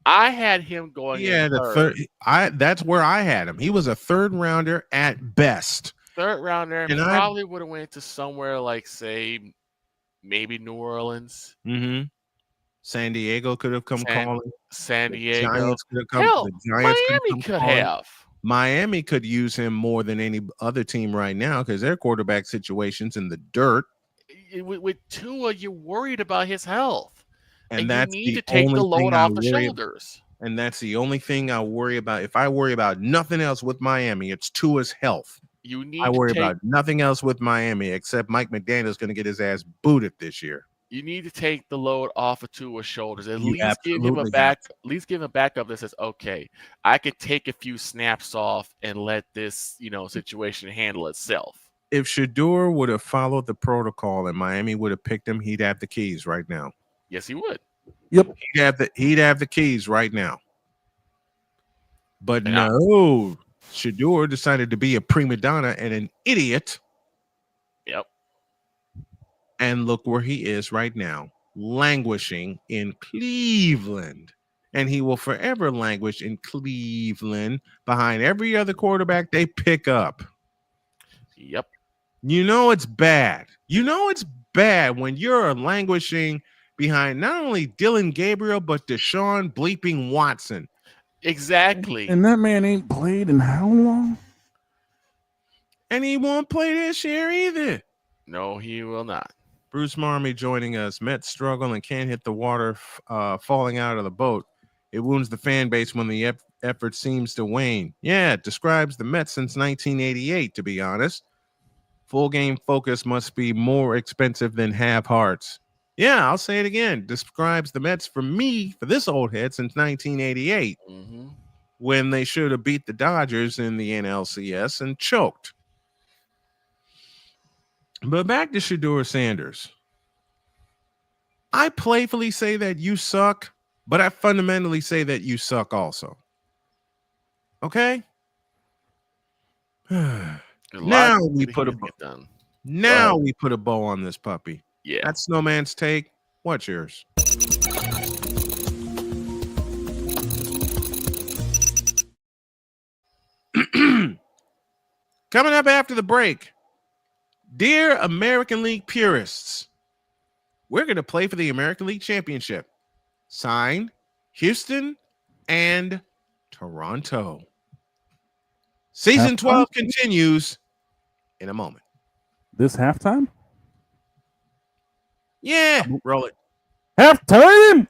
I had him going. Yeah, the third. That's where I had him. He was a 3rd rounder at best. 3rd rounder, and probably would have went to somewhere like, say, maybe New Orleans. Mm-hmm. San Diego could have come calling. San Diego. Giants could have come. Hell, the Giants Miami could have. Miami could use him more than any other team right now because their quarterback situation's in the dirt. With Tua, you're worried about his health. And that's you need to take the load off the shoulders. And that's the only thing I worry about. If I worry about nothing else with Miami, it's Tua's health. I worry about nothing else with Miami except Mike McDaniel's going to get his ass booted this year. You need to take the load off of Tua's shoulders. At least give him a backup that says, okay, I could take a few snaps off and let this, situation handle itself. If Shador would have followed the protocol and Miami would have picked him, he'd have the keys right now. Yes, he would. Yep. He'd have the keys right now. But no, Shador decided to be a prima donna and an idiot. Yep. And look where he is right now, languishing in Cleveland. And he will forever languish in Cleveland behind every other quarterback they pick up. Yep. It's bad. It's bad when you're languishing behind not only Dylan Gabriel, but Deshaun bleeping Watson. Exactly. And that man ain't played in how long? And he won't play this year either. No, he will not. Bruce Marmy joining us. Mets struggle and can't hit the water falling out of the boat. It wounds the fan base when the effort seems to wane. Yeah, it describes the Mets since 1988, to be honest. Full game focus must be more expensive than half hearts. Yeah, I'll say it again. Describes the Mets for me, for this old head, since 1988, when they should have beat the Dodgers in the NLCS and choked. But back to Shador Sanders. I playfully say that you suck, but I fundamentally say that you suck also. Okay? Now we put a bow on this puppy. Yeah. That's Snowman's take. What's yours? Coming up after the break. Dear American League purists, we're going to play for the American League Championship. Signed, Houston and Toronto. Season 12 continues in a moment. This halftime? Yeah, roll it. Halftime!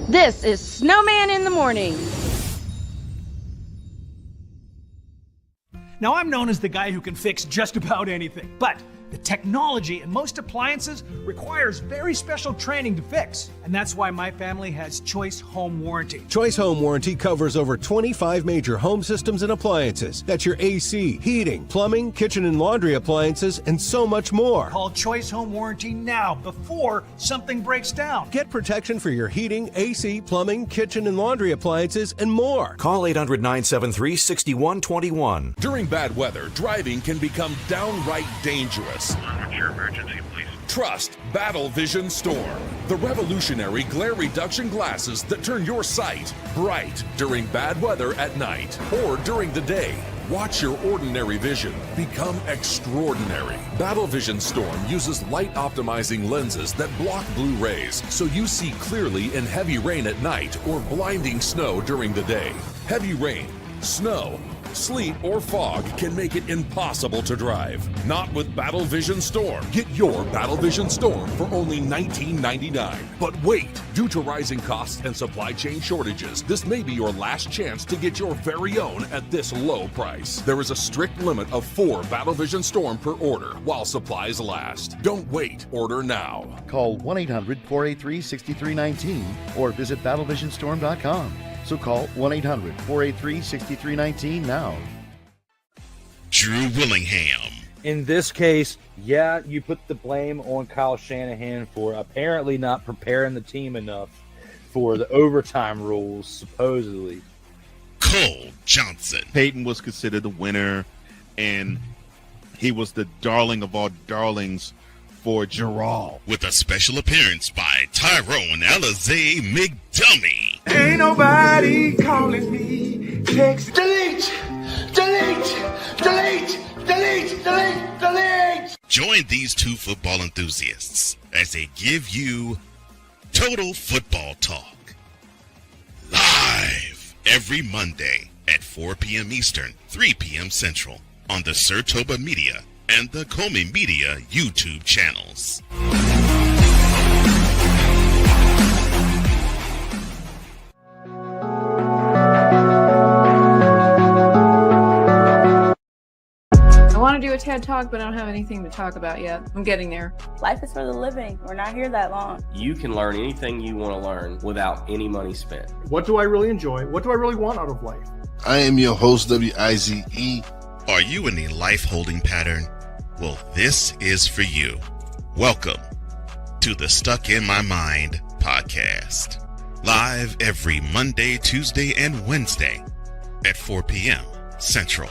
This is Snowman in the Morning. Now, I'm known as the guy who can fix just about anything, but The technology in most appliances requires very special training to fix, and that's why my family has Choice Home Warranty. Choice Home Warranty covers over 25 major home systems and appliances. That's your AC, heating, plumbing, kitchen and laundry appliances, and so much more. Call Choice Home Warranty now before something breaks down. Get protection for your heating, AC, plumbing, kitchen and laundry appliances, and more. Call 800-973-6121. During bad weather, driving can become downright dangerous. What's your emergency, please? Trust Battle Vision Storm, the revolutionary glare reduction glasses that turn your sight bright during bad weather at night or during the day. Watch your ordinary vision become extraordinary. Battle Vision Storm uses light optimizing lenses that block blue rays so you see clearly in heavy rain at night or blinding snow during the day. Heavy rain, snow, sleet, or fog can make it impossible to drive. Not with Battle Vision Storm. Get your Battle Vision Storm for only $19.99. But wait, due to rising costs and supply chain shortages, this may be your last chance to get your very own at this low price. There is a strict limit of 4 Battle Vision Storm per order while supplies last. Don't wait, order now. Call 1-800-483-6319 or visit battlevisionstorm.com. So call 1-800-483-6319 now. Drew Willingham. In this case, yeah, you put the blame on Kyle Shanahan for apparently not preparing the team enough for the overtime rules, supposedly. Cole Johnson. Peyton was considered the winner, and he was the darling of all darlings for Gerald. With a special appearance by Tyrone Alizé McDummy. Ain't nobody calling me. Text. Delete! Delete! Delete! Delete! Delete! Delete! Join these two football enthusiasts as they give you Total Football Talk. Live every Monday at 4 p.m. Eastern, 3 p.m. Central on the Sertoba Media and the Comey Media YouTube channels. I want to do a TED Talk, but I don't have anything to talk about yet. I'm getting there. Life is for the living. We're not here that long. You can learn anything you want to learn without any money spent. What do I really enjoy? What do I really want out of life? I am your host, WIZE. Are you in a life holding pattern? Well, this is for you. Welcome to the Stuck in My Mind podcast. Live every Monday, Tuesday, and Wednesday at 4 p.m. Central.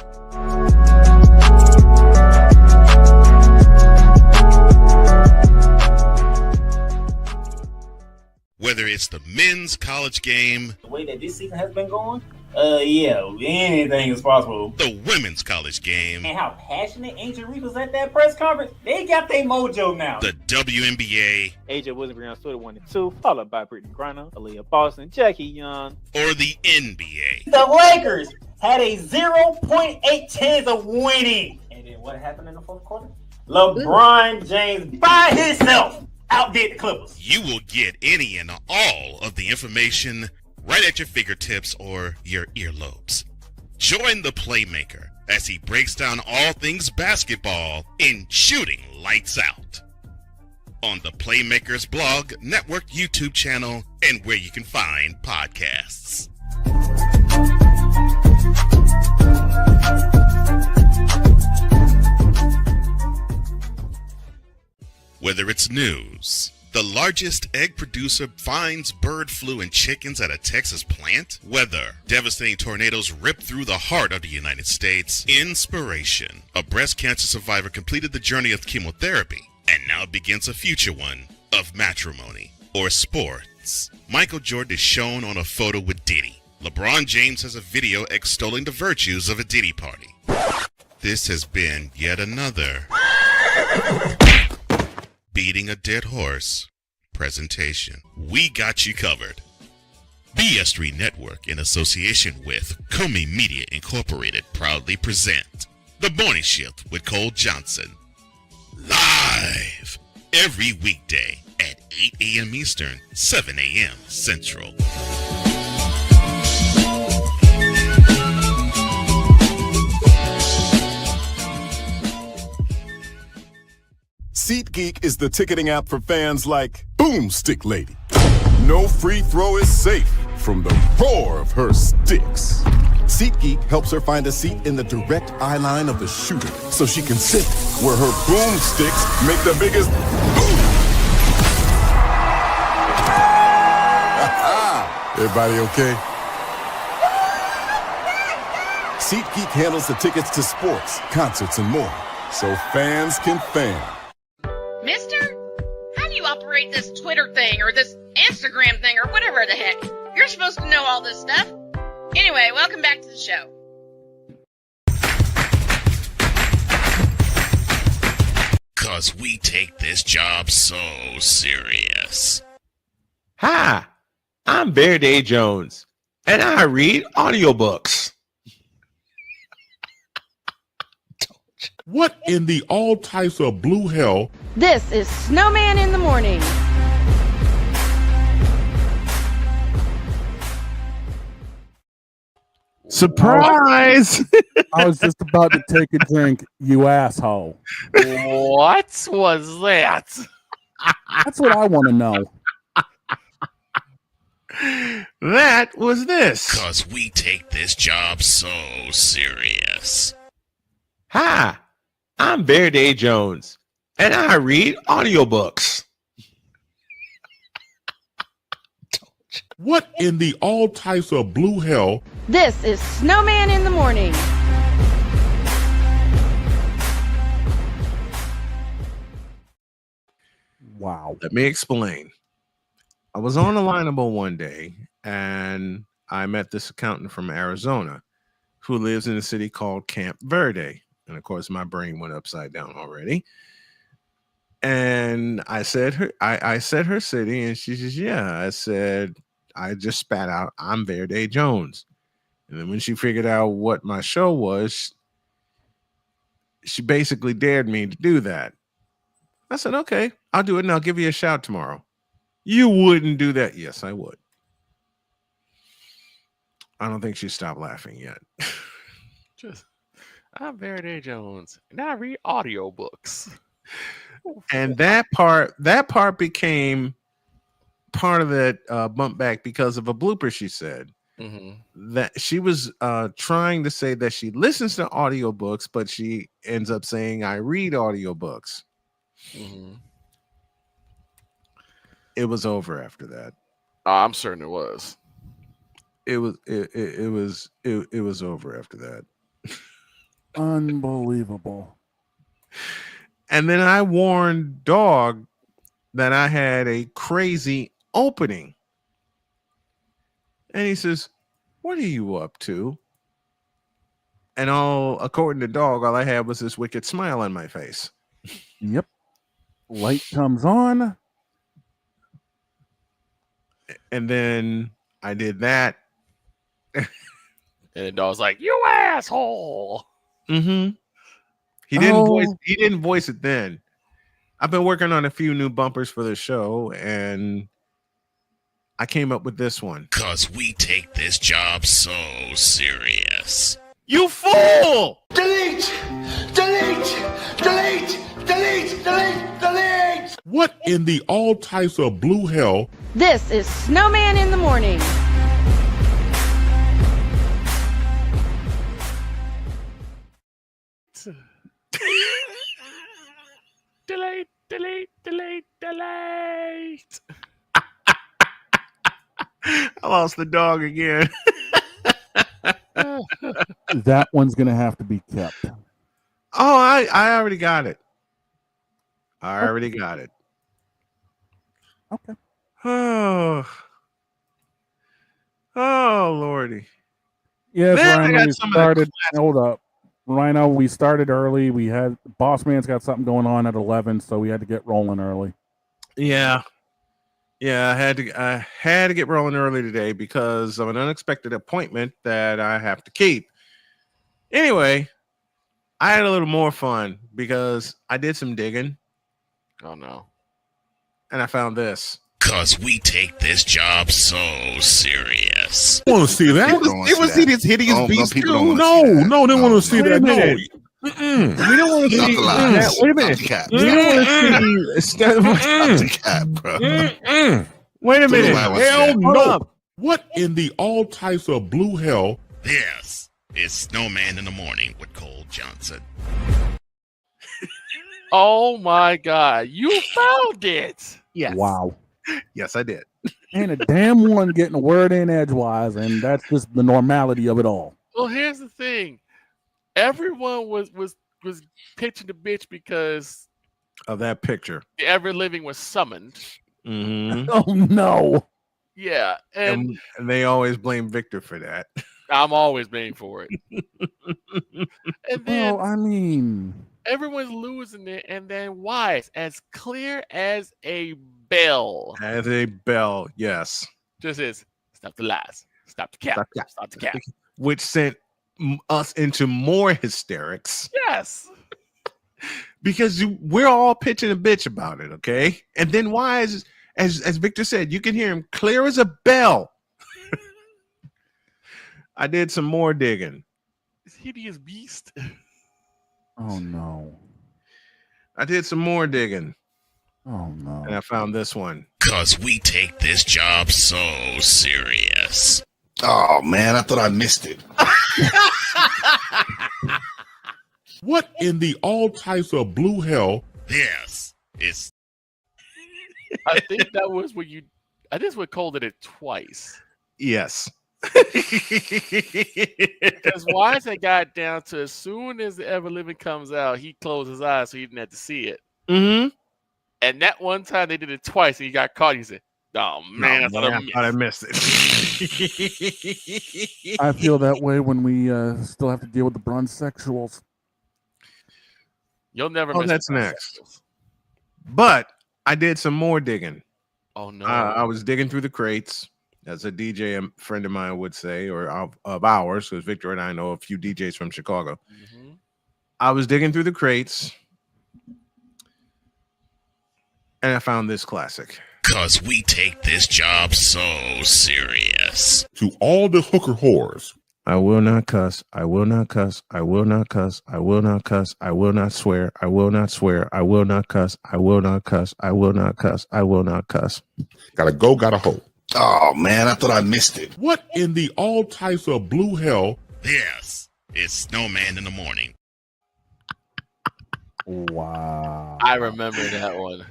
Whether it's the men's college game, the way that this season has been going, yeah, anything is possible. The women's college game, And how passionate Angel Reese was at that press conference, they got their mojo now. The WNBA, AJ Williams stood 1-2, followed by Brittany Griner, Aaliyah Boston, Jackie Young, or the NBA. The Lakers had a 0.8 chance of winning. And then what happened in the fourth quarter? LeBron James by himself outdid the Clippers. You will get any and all of the information right at your fingertips or your earlobes. Join the Playmaker as he breaks down all things basketball in Shooting Lights Out on the Playmakers blog, network, YouTube channel, and where you can find podcasts. Whether it's news, the largest egg producer finds bird flu in chickens at a Texas plant, weather, devastating tornadoes rip through the heart of the United States, inspiration, a breast cancer survivor completed the journey of chemotherapy and now begins a future one of matrimony or sports. Michael Jordan is shown on a photo with Diddy. LeBron James has a video extolling the virtues of a Diddy party. This has been yet another Beating a Dead Horse presentation. We got you covered. BS3 Network, in association with Comey Media Incorporated, proudly present The Morning Shift with Cole Johnson. Live every weekday at 8 a.m. Eastern, 7 a.m. Central. SeatGeek is the ticketing app for fans like Boomstick Lady. No free throw is safe from the roar of her sticks. SeatGeek helps her find a seat in the direct eye line of the shooter so she can sit where her boomsticks make the biggest boom. Everybody okay? SeatGeek handles the tickets to sports, concerts, and more, so fans can fan. Mister, how do you operate this Twitter thing or this Instagram thing or whatever the heck? You're supposed to know all this stuff. Anyway, welcome back to the show. Cause we take this job so serious. Hi, I'm Bear Day Jones, and I read audiobooks. What in the all types of blue hell? This is Snowman in the Morning. Surprise! I was just about to take a drink, you asshole. What was that? That's what I want to know. That was this. Cause we take this job so serious. Hi, I'm Bear Day Jones, and I read audiobooks. What in the all types of blue hell? This is Snowman in the Morning. Wow. Let me explain. I was on a lineable one day, and I met this accountant from Arizona who lives in a city called Camp Verde. And of course, my brain went upside down already. And I said her city, and she says, yeah. I said, I just spat out, I'm Verde Jones. And then when she figured out what my show was, she basically dared me to do that. I said, okay, I'll do it, and I'll give you a shout tomorrow. You wouldn't do that. Yes, I would. I don't think she stopped laughing yet. I'm Verde Jones, and I read audiobooks. And that part became part of that bump back because of a blooper she said. Mm-hmm. That she was trying to say that she listens to audiobooks, but she ends up saying, I read audiobooks. Mm-hmm. It was over after that. I'm certain it was. It was over after that. Unbelievable. And then I warned Dog that I had a crazy opening. And he says, what are you up to? And according to Dog, all I had was this wicked smile on my face. Yep. Light comes on. And then I did that. And the Dog's like, you asshole. Mm-hmm. He didn't voice it then. I've been working on a few new bumpers for the show, and I came up with this one. Cause we take this job so serious. You fool! Delete! Delete! Delete! Delete! Delete! Delete! What in the all types of blue hell? This is Snowman in the Morning. Delete, delete, delete, delete. I lost the dog again. That one's going to have to be kept. Oh, I already got it. I already got it. Okay. Oh, Lordy. Yes, Man, Rhino, we started. Hold up. Rhino, we started early. We had Boss Man's got something going on at 11, so we had to get rolling early. Yeah. I had to get rolling early today because of an unexpected appointment that I have to keep. Anyway, I had a little more fun because I did some digging. Oh no. And I found this. Cause we take this job so serious. I want to see that. They want to see this hideous beast people too. don't No, wanna see that. they want to see that. No, We don't want to Stop see the lies. that. Wait a minute. Stop We don't want to see. Stop the cap, bro. Wait a minute. Hell Hold no. up. What in the all types of blue hell? This is Snowman in the Morning with Cole Johnson. Oh my God, you found it! Yes. Wow. Yes, I did. Ain't a damn one getting a word in edgewise, and that's just the normality of it all. Well, here's the thing: everyone was pitching the bitch because Of that picture. the Ever Living was summoned. Mm-hmm. Oh no. Yeah, and And they always blame Victor for that. I'm always paying for it. And then Well, I mean, everyone's losing it, and then Wise, as clear as a bell, As a bell, yes. just is stop the lies, stop the cap, stop the cap. Which sent us into more hysterics Yes. because we're all pitching a bitch about it, okay? And then Wise, as Victor said, you can hear him clear as a bell. I did some more digging. This hideous beast. oh no. I did some more digging, Oh no. and I found this one. Cause we take this job so serious. Oh man, I thought I missed it. What in the all types of blue hell? This is I think that was what you. I just what Cole did it twice. Yes. Because Wise had got down to as soon as the Ever Living comes out, he closed his eyes so he didn't have to see it. Mm-hmm. And that one time they did it twice and he got caught. He said, "Oh man, I thought I missed." I missed it. I feel that way when we still have to deal with the brunch-sexuals. You'll never Oh, miss. that's the next. But I did some more digging. Oh no! I was digging through the crates, as a DJ friend of mine would say, or of ours, because Victor and I know a few DJs from Chicago. Mm-hmm. I was digging through the crates, and I found this classic. cause we take this job so serious. To all the hooker whores. I will not cuss. I will not cuss. I will not cuss. I will not cuss. I will not swear. I will not swear. I will not cuss. I will not cuss. I will not cuss. I will not cuss. Gotta go, gotta hoe. Oh man, I thought I missed it. What in the all types of blue hell? This is Snowman in the Morning. Wow. I remember that one.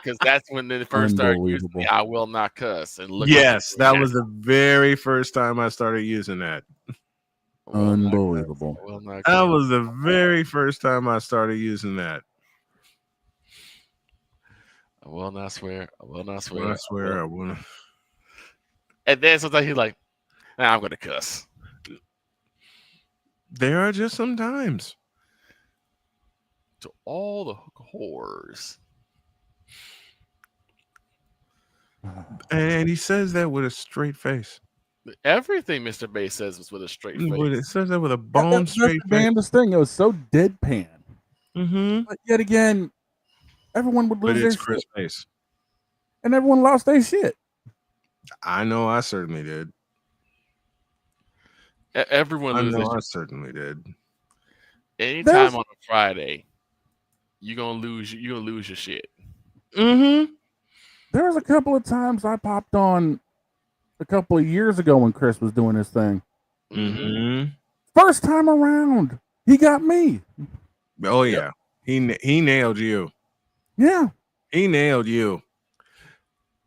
Because that's when they first started using the "I will not cuss." And look, yes, that was the very first time I started using that. Unbelievable. That was the very first time I started using that. I will not swear. I will not I swear. will swear. I will not. And then sometimes he's like, "Nah, I'm gonna cuss." There are just some times. To all the whores. And he says that with a straight face. Everything Mr. Bay says was with a straight face. It says that with a bone straight That's the damnedest thing. It was so deadpan. Mm-hmm. But yet again, everyone would lose But their it's Chris shit. face. And everyone lost their shit. I know I certainly did. Everyone I loses. know I certainly did. Anytime on a Friday, you're gonna lose your shit. Mm-hmm. There was a couple of times I popped on a couple of years ago when Chris was doing his thing. Mm-hmm. First time around, he got me. Oh yeah, he nailed you. Yeah, he nailed you.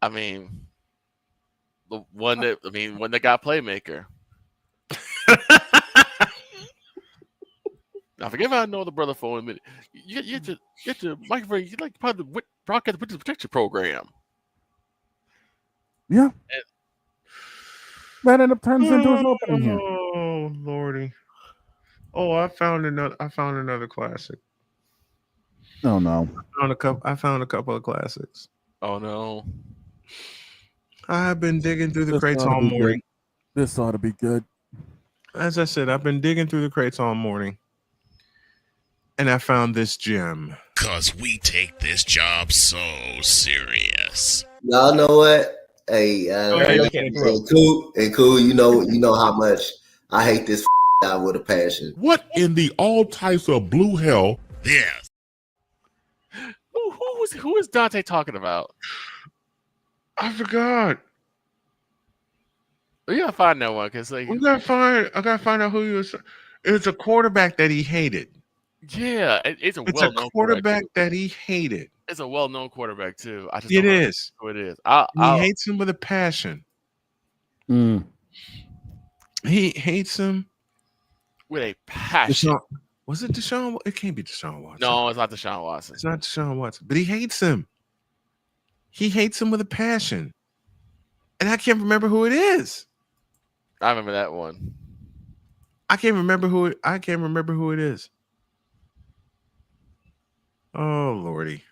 I mean, the one that got Playmaker. I forget if I know the brother for a minute. You get your microphone. You like part of the broadcast witness protection program. Yeah. That ended up turning into his opening here. Oh lordy! Oh, I found another classic. Oh no! I found a couple of classics. Oh no! I've been digging through the crates all morning. This ought to be good. As I said, I've been digging through the crates all morning, and I found this gem. Cause we take this job so serious. Y'all know what? Hey, Okay, and cool, you know how much I hate this out with a passion. What in the all types of blue hell? Yes. Who is Dante talking about? I forgot. We gotta find that one because like I gotta find out who he was. It's a quarterback that he hated. yeah, it's a It's well-known a quarterback too. that he hated. It's a well-known quarterback too. I just It don't know is. who it is. He hates him with a passion. Mm. He hates him with a passion. Was it Deshaun? It can't be Deshaun Watson. No, it's not Deshaun Watson. It's not Deshaun Watson, but he hates him. He hates him with a passion, and I can't remember who it is. I remember that one. I can't remember who it is. Oh Lordy,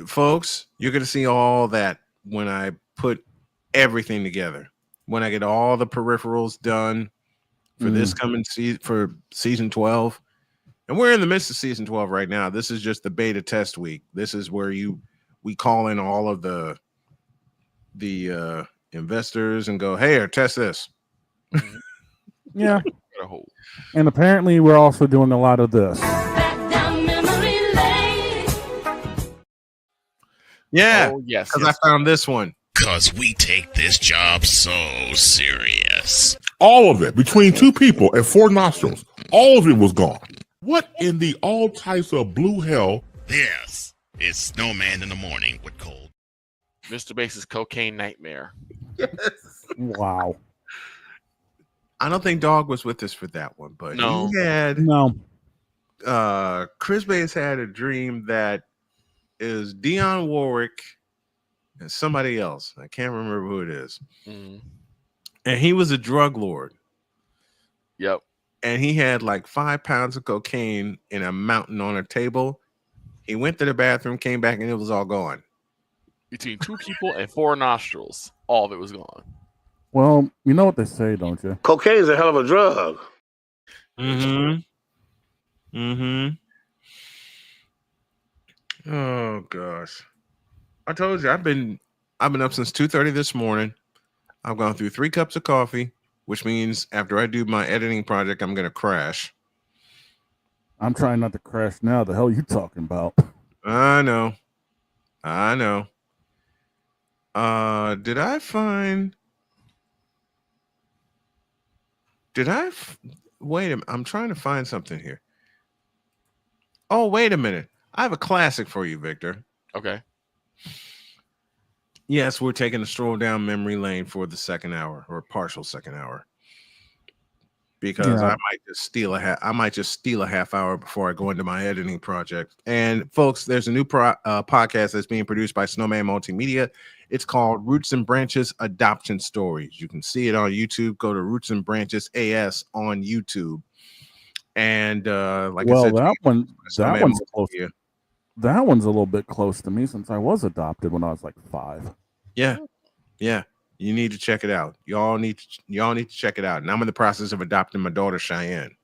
folks, you're gonna see all that when I put everything together. When I get all the peripherals done for this coming season, for season 12, and we're in the midst of season 12 right now. This is just the beta test week. This is where we call in all of the investors and go, hey, test this. Yeah. And apparently we're also doing a lot of this. Yeah. Oh, yes. Because I found this one. Because we take this job so serious. All of it, between two people and 4 nostrils, all of it was gone. What in the all types of blue hell? Yes, it's Snowman in the morning with cold. Mr. Base's cocaine nightmare. Wow. I don't think Dog was with us for that one, but no. He had Chris Bates had a dream that is Dionne Warwick and somebody else. I can't remember who it is. Mm. And he was a drug lord. Yep. And he had like 5 pounds of cocaine in a mountain on a table. He went to the bathroom, came back, and it was all gone. Between 2 people and 4 nostrils, all of it was gone. Well, you know what they say, don't you? Cocaine is a hell of a drug. Oh gosh. I told you I've been up since 2:30 this morning. I've gone through 3 cups of coffee, which means after I do my editing project, I'm gonna crash. I'm trying not to crash now. The hell are you talking about? I know. Did I find? Wait a minute. I'm trying to find something here. Oh, wait a minute. I have a classic for you, Victor. Okay. Yes, we're taking a stroll down memory lane for the second hour or partial second hour. Because I might just steal a half hour before I go into my editing project. And folks, there's a new podcast that's being produced by Snowman Multimedia. It's called Roots and Branches Adoption Stories. You can see it on YouTube. Go to Roots and Branches AS on YouTube. And like I said, that one's close. That one's a little bit close to me since I was adopted when I was like 5. Yeah. You need to check it out. Y'all need to check it out. And I'm in the process of adopting my daughter Cheyenne.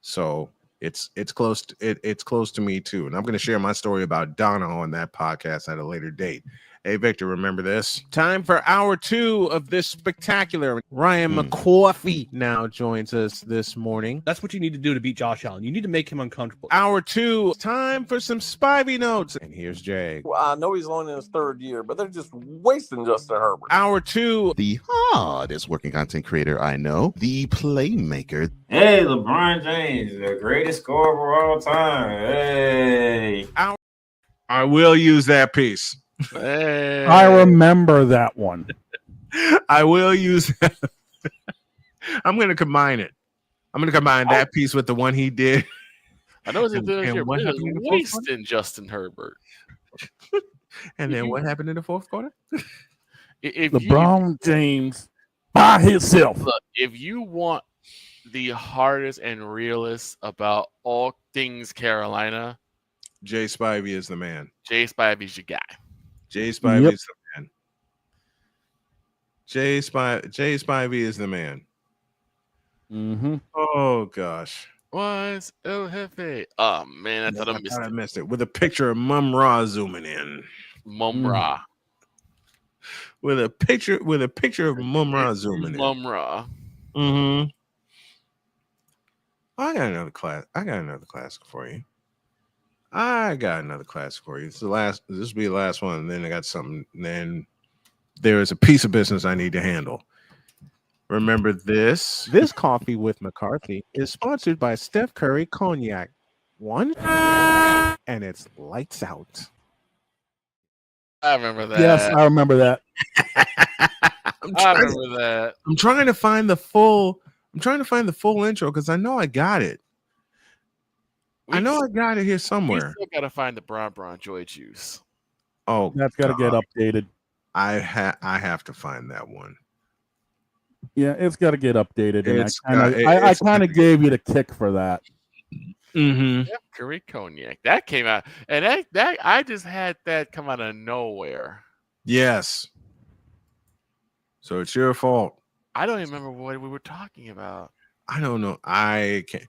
So it's close to me too. And I'm going to share my story about Donna on that podcast at a later date. Hey, Victor, remember this? Time for hour 2 of this spectacular. Ryan McCoffey now joins us this morning. That's what you need to do to beat Josh Allen. You need to make him uncomfortable. Hour 2, time for some Spivey notes. And here's Jay. Well, I know he's only in his 3rd year, but they're just wasting Justin Herbert. Hour 2. The hardest working content creator I know, the Playmaker. Hey, LeBron James, the greatest scorer of all time. Hey. I will use that piece. Hey. I remember that one. I will use that. I'm going to combine it. I'm going to combine that piece with the one he did. I know it's what happened in the fourth quarter? wasting Justin Herbert. And then what happened in the fourth quarter? LeBron James by himself. Look, if you want the hardest and realest about all things Carolina, Jay Spivey is the man. Jay Spivey's your guy. Jay Spivey is the man. Jay Spivey is the man. Mm-hmm. Oh gosh. Was El Jefe? Oh man, I thought I missed it. With a picture of Mum Ra zooming in. Mum Ra. With a picture of Mum Ra zooming in. Mum Ra. Mm-hmm. I got another classic for you. It's the last. This will be the last one. And then I got something. Then there is a piece of business I need to handle. Remember this? This coffee with McCarthy is sponsored by Steph Curry Cognac. One, and it's lights out. I remember that. Yes, I remember that. I remember that. I'm trying to find the full intro because I know I got it. I know I got it here somewhere. We still gotta find the Bron Joy Juice. Oh, that's got to get updated. I have to find that one. Yeah, it's got to get updated. And I I kind of gave you the kick for that. Mm-hmm. Steph Curry Cognac. That came out, and that I just had that come out of nowhere. Yes. So it's your fault. I don't even remember what we were talking about. I don't know. I can't.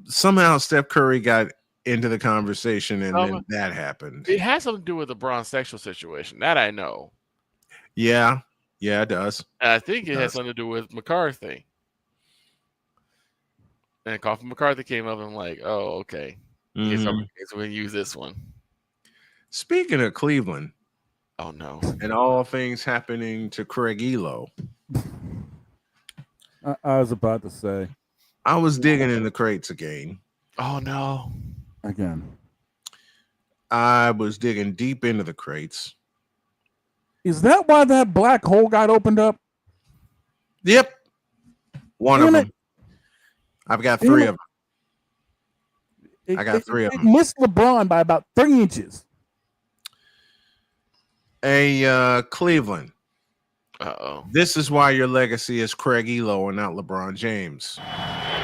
Somehow Steph Curry got into the conversation, and then that happened. It has something to do with the Bron sexual situation. That I know. Yeah, it does. And I think it has something to do with McCarthy. And Coffee McCarthy came up and I'm like, oh, okay. Mm-hmm. So we're gonna use this one. Speaking of Cleveland, oh no, and all things happening to Craig Elo. I was about to say, I was digging in the crates again. Oh no, again. I was digging deep into the crates. Is that why that black hole got opened up? Yep. One of them. I've got three of them. I got three of them. Missed LeBron by about 3 inches. Cleveland. Uh-oh. This is why your legacy is Craig Elo and not LeBron James.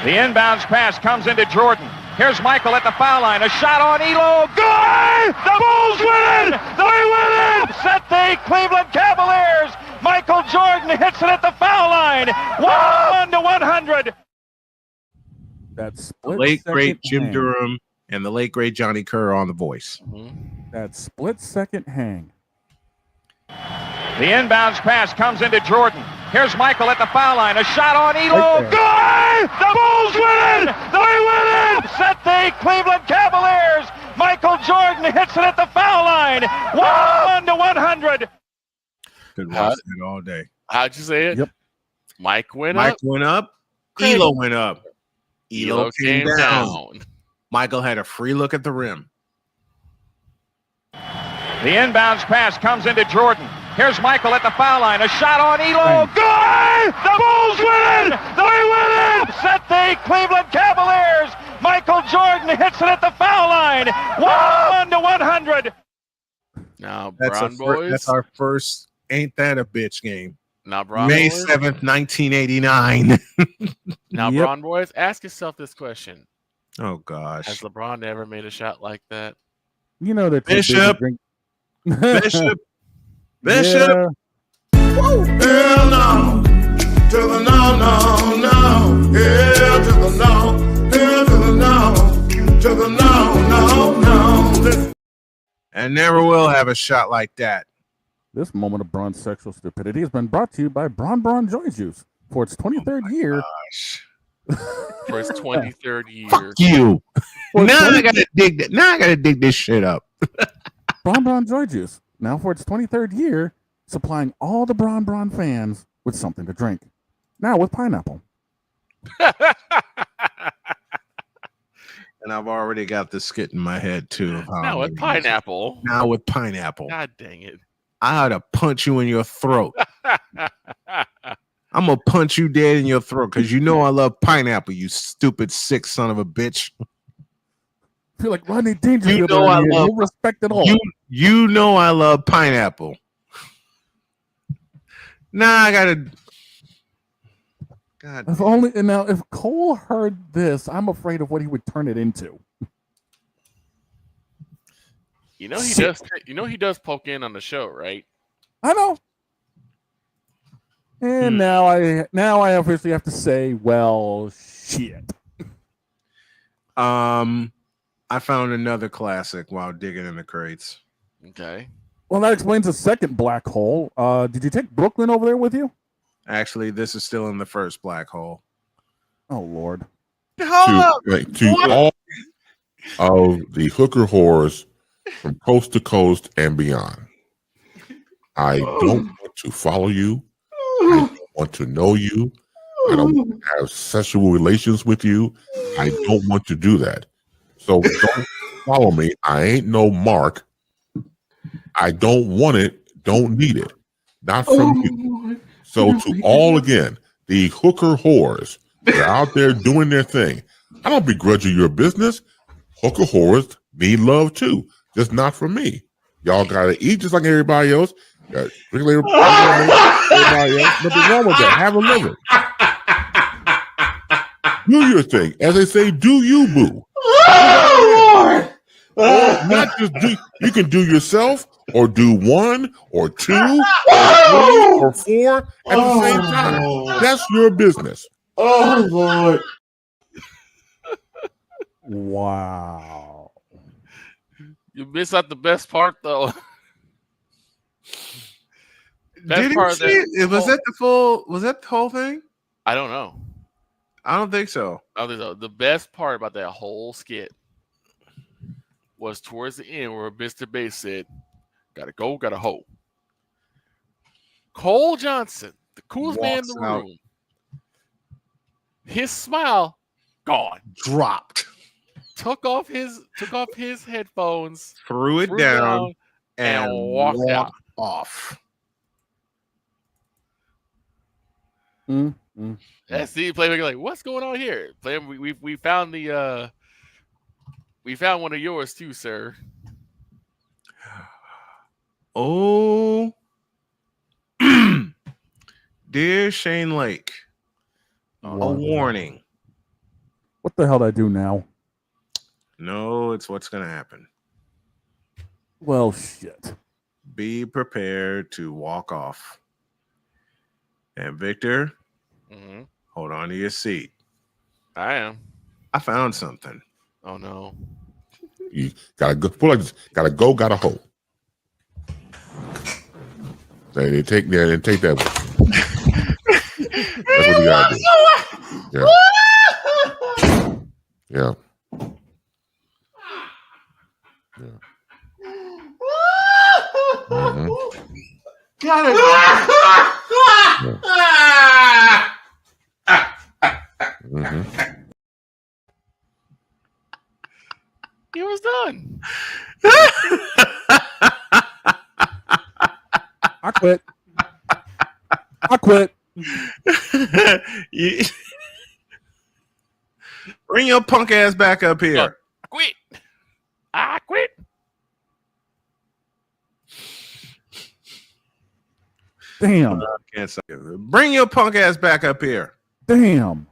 The inbounds pass comes into Jordan. Here's Michael at the foul line. A shot on Elo. Good! The Bulls win! They win it! Set the Cleveland Cavaliers. Michael Jordan hits it at the foul line. 1-100. That split late great Jim Durham and the late great Johnny Kerr on The Voice. Mm-hmm. That split second hang. The inbounds pass comes into Jordan. Here's Michael at the foul line. A shot on Elo. Good! The Bulls win! They win it! Set the Cleveland Cavaliers. Michael Jordan hits it at the foul line. 1-100. Could watch it all day. How'd you say it? Yep. Mike went up. Craig. Elo went up. Elo came down. down. Michael had a free look at the rim. The inbounds pass comes into Jordan. Here's Michael at the foul line. A shot on Elo. Good! The Bulls win! They win it! Set the Cleveland Cavaliers. Michael Jordan hits it at the foul line. 1-100. Now, Brown Boys. That's our first Ain't That a Bitch game. Now, Brown May Boys. 7th, 1989. Now, Brown Boys, ask yourself this question. Oh, gosh. Has LeBron ever made a shot like that? You know that Bishop. Bishop. Hell no. To the no, no, no. Hell to the no. Hell to the no. To the no, no, no. And never will have a shot like that. This moment of Bron's sexual stupidity has been brought to you by Bron Joy Juice for its 23rd year. For its 23rd year. Fuck you. Now I gotta dig that. Now I gotta dig this shit up. Bron Joy Juice, now for its 23rd year, supplying all the Bron fans with something to drink. Now with pineapple. And I've already got the skit in my head too. Now with pineapple. Now with pineapple. God dang it. I ought to punch you in your throat. I'm gonna punch you dead in your throat because you know I love pineapple, you stupid sick son of a bitch. I feel like Rodney Dangerfield. You know I love no respect at all. You know I love pineapple. Nah, I gotta. God. If only now, if Cole heard this, I'm afraid of what he would turn it into. You know he does. You know he does poke in on the show, right? I know. And now I obviously have to say, well, shit. I found another classic while digging in the crates. Okay. Well, that explains the second black hole. Did you take Brooklyn over there with you? Actually, this is still in the first black hole. Oh Lord. To all of the hooker whores from coast to coast and beyond. I don't want to follow you. I don't want to know you. I don't want to have sexual relations with you. I don't want to do that. So don't follow me. I ain't no Mark. I don't want it. Don't need it. Not from you. So to all again, the hooker whores that are out there doing their thing. I don't begrudge you your business. Hooker whores need love too, just not from me. Y'all gotta eat just like everybody else. Got drink like everybody else. Nothing wrong with that. Have a living. Do your thing. As they say, do you, boo. Or not just do. You can do yourself, or do one, or two, or three, or four at the same time. That's your business. Oh Lord! Wow. You miss out the best part though. Did he see it? Was that the full? Was that the whole thing? I don't know. I don't think so. I don't think so. The best part about that whole skit was towards the end where Mr. Bass said, "Gotta go, gotta hoe." Cole Johnson, the coolest man in the room, his smile gone, dropped, took off his headphones, threw it down, and walked out. Off. That's the playmaker. Like, what's going on here? We found the we found one of yours too, sir. Oh, dear Shane Lake, a warning. What the hell did I do now? No, it's what's going to happen. Well, shit. Be prepared to walk off. And Victor, hold on to your seat. I am. I found something. Oh no! You gotta go. Gotta go. Gotta hold. They take that and take that one. That's what you gotta do. Yeah. He was done. I quit. I quit. Bring your punk ass back up here. I quit. I quit. Damn. Can't say it. Bring your punk ass back up here. Damn.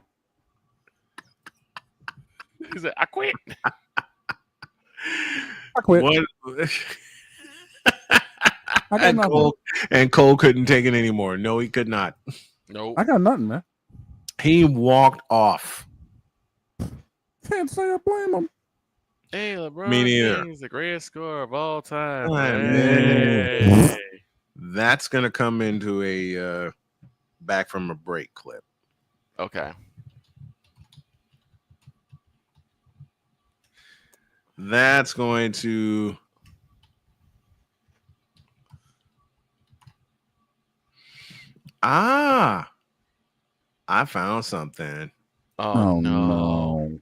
He said, I quit. I quit. And Cole couldn't take it anymore. No, he could not. Nope. I got nothing, man. He walked off. Can't say I blame him. Hey, LeBron Me neither. James, the greatest scorer of all time. Hey. That's gonna come into a back from a break clip. Okay. That's going to I found something. Oh no.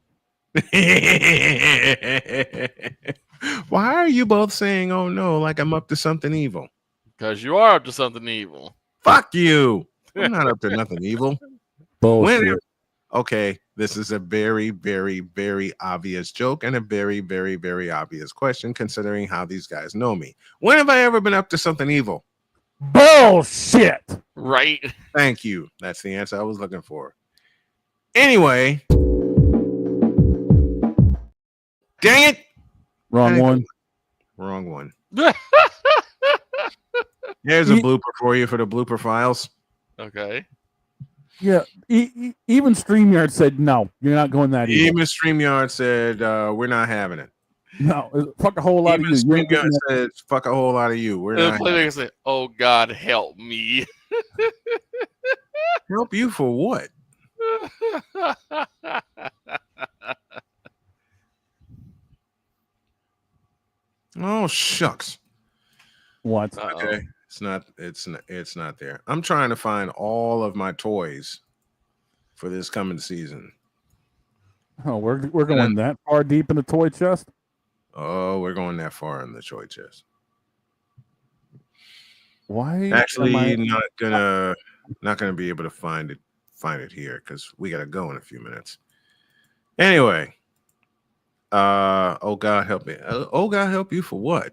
Why are you both saying oh no like I'm up to something evil? Because you are up to something evil. Fuck you. I'm not up to nothing evil. Bullshit. Okay, this is a very, very, very obvious joke and a very, very, very obvious question considering how these guys know me. When have I ever been up to something evil? Bullshit. Right. Thank you. That's the answer I was looking for. Anyway. Dang it. Wrong one. Wrong one. Here's a blooper for you for the blooper files. Okay. Yeah. Even StreamYard said, no, you're not going that evil. Even StreamYard said, we're not having it. No, fuck a whole lot Even of you. StreamYard said, fuck a whole lot of you. We're And not the playmaker said, oh, God, help me. Help you for what? Oh shucks. What? Okay. It's not there. I'm trying to find all of my toys for this coming season. Oh, we're going that far deep in the toy chest? Oh, we're going that far in the toy chest. Why? Actually, not gonna be able to find it here because we gotta go in a few minutes. Anyway, oh God help me. Oh God help you for what?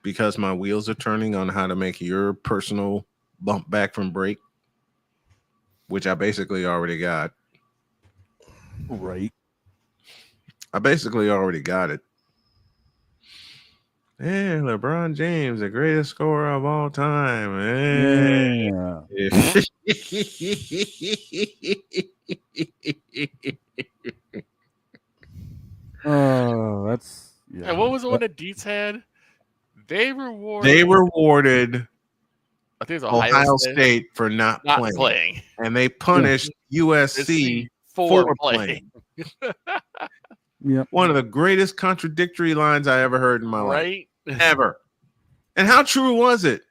Because my wheels are turning on how to make your personal bump back from break, which I basically already got. Right. I basically already got it. Yeah, LeBron James, the greatest scorer of all time. Yeah. Oh, that's yeah. And what was the one that Deets had? They rewarded. I think it's Ohio State for not playing. And they punished USC for playing. Yep. One of the greatest contradictory lines I ever heard in my Right? life. Ever. And how true was it?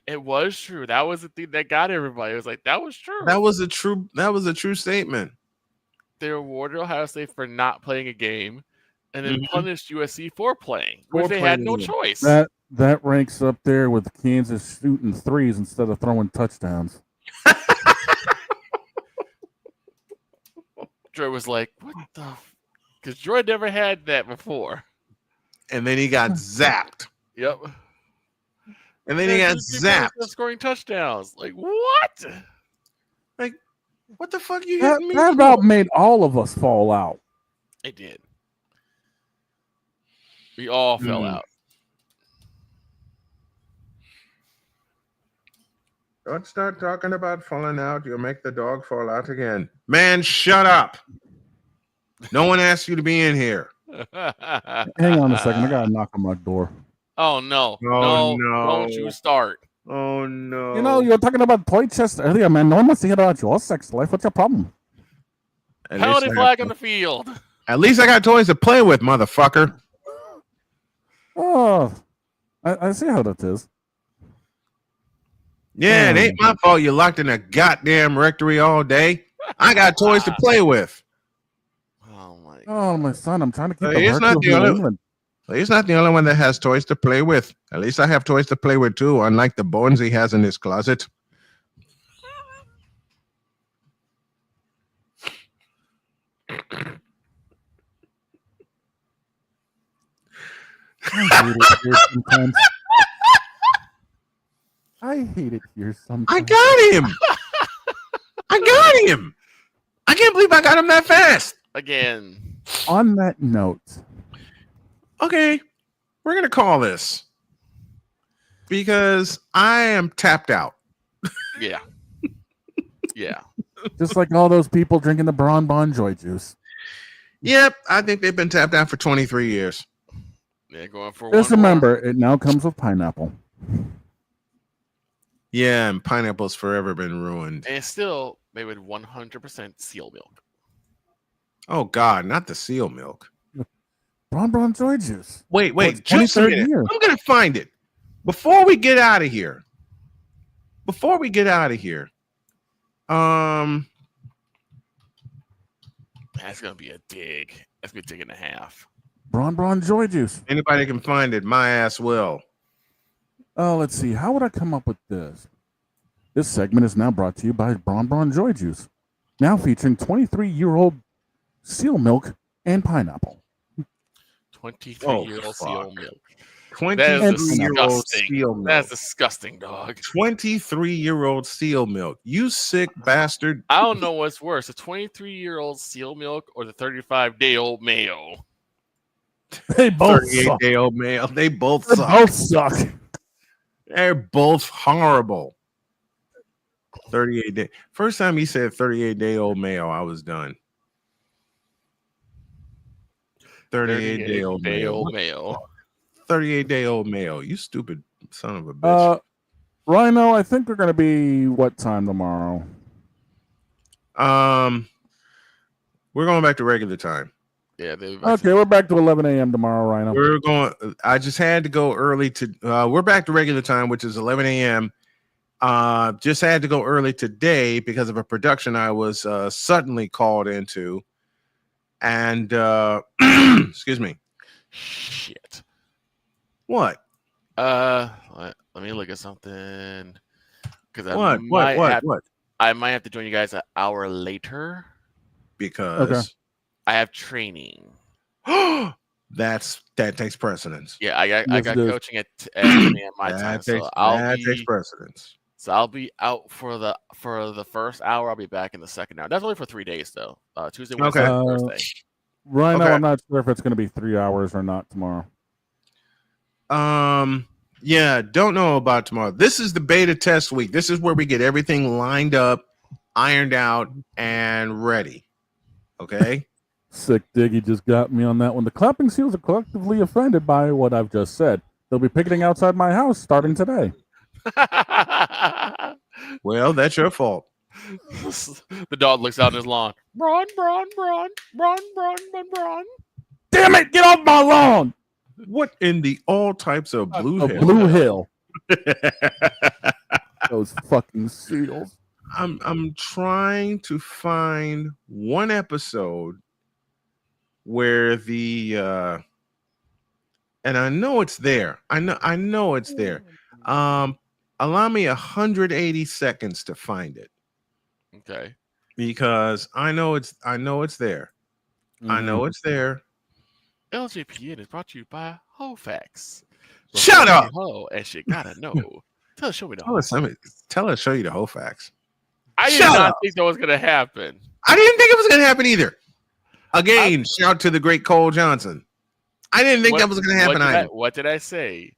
It was true. That was the thing that got everybody. It was like, that was true. That was a true statement. They rewarded Ohio State for not playing a game and then punished USC for playing, which they had no choice. That ranks up there with Kansas shooting threes instead of throwing touchdowns. Dre was like, what the? Because Dre never had that before. And then he got zapped. Yep. And then he got zapped. Scoring touchdowns. Like, what? Like, what the fuck you That, hitting me that for? about made all of us fall out. It did. We all fell out. Don't start talking about falling out. You'll make the dog fall out again. Man, shut up. No one asked you to be in here. Hang on a second. I got to knock on my door. Oh, no. Oh, No. Don't you start. Oh, no. You know, you were talking about toy chest earlier, man. No one wants to hear about your sex life. What's your problem? Penalty flag on the field. At least I got toys to play with, motherfucker. Oh, I see how that is. Yeah, it ain't my fault you're locked in a goddamn rectory all day. I got toys to play with. Oh, my son, I'm trying to keep He's not the only one that has toys to play with. At least I have toys to play with too, unlike the bones he has in his closet. I hate it here sometimes. I got him. I got him. I can't believe I got him that fast. Again. On that note. Okay, we're going to call this because I am tapped out. Yeah. Yeah. Just like all those people drinking the Bon Joy juice. Yep, I think they've been tapped out for 23 years. They're going for Just one remember, it now comes with pineapple. Yeah, and pineapple's forever been ruined. And still, they would 100% seal milk. Oh, God, not the seal milk. Bon Joy juice. Wait, just a minute. Year. I'm going to find it. Before we get out of here. That's going to be a dig. That's going to be a dig and a half. Bon Joy juice. Anybody can find it. My ass will. Oh, let's see. How would I come up with this? This segment is now brought to you by Bon Joy juice. Now featuring 23-year-old seal milk and pineapple. 23-year-old seal milk. 23-year-old seal milk. That's disgusting, dog. 23-year-old seal milk. You sick bastard. I don't know what's worse, a 23-year-old seal milk or the 35-day-old mayo. They both 38-day-old mayo. They both suck. Both suck. They're both horrible. 38 day. First time he said 38-day-old mayo, I was done. 38-day-old mayo. 38-day-old mayo. You stupid son of a bitch. Rhino, I think we're going to be what time tomorrow? We're going back to regular time. Yeah. Okay, we're back to 11 a.m. tomorrow, Rhino. We're going. I just had to go early to. We're back to regular time, which is 11 a.m. Just had to go early today because of a production I was suddenly called into, and excuse me. Shit. What? Let me look at something because What? I might have to join you guys an hour later Because I have training. that takes precedence. Yeah, I got coaching at 10 a.m. my time, so that takes precedence. So I'll be out for the first hour. I'll be back in the second hour. That's only for 3 days though. Tuesday, Wednesday, and Thursday. Rhino, I'm not sure if it's going to be 3 hours or not tomorrow. Yeah, don't know about tomorrow. This is the beta test week. This is where we get everything lined up, ironed out, and ready. Okay. Sick Diggy just got me on that one. The clapping seals are collectively offended by what I've just said. They'll be picketing outside my house starting today. Well, that's your fault. The dog looks out on his lawn. Braun. Damn it! Get off my lawn! What in the all types of Blue Hill? Blue Hill. Those fucking seals. I'm trying to find one episode where the and I know it's there. I know it's there. Allow me 180 seconds to find it. Okay. Because I know it's there. I know it's there. LJPN is brought to you by Hofax. Shut up! Ho, and she gotta know. Show me the Tell her to show you the Hofax. I did not think that was gonna happen. I didn't think it was gonna happen either. Again, shout to the great Cole Johnson. I didn't think that was gonna happen either. What did I say?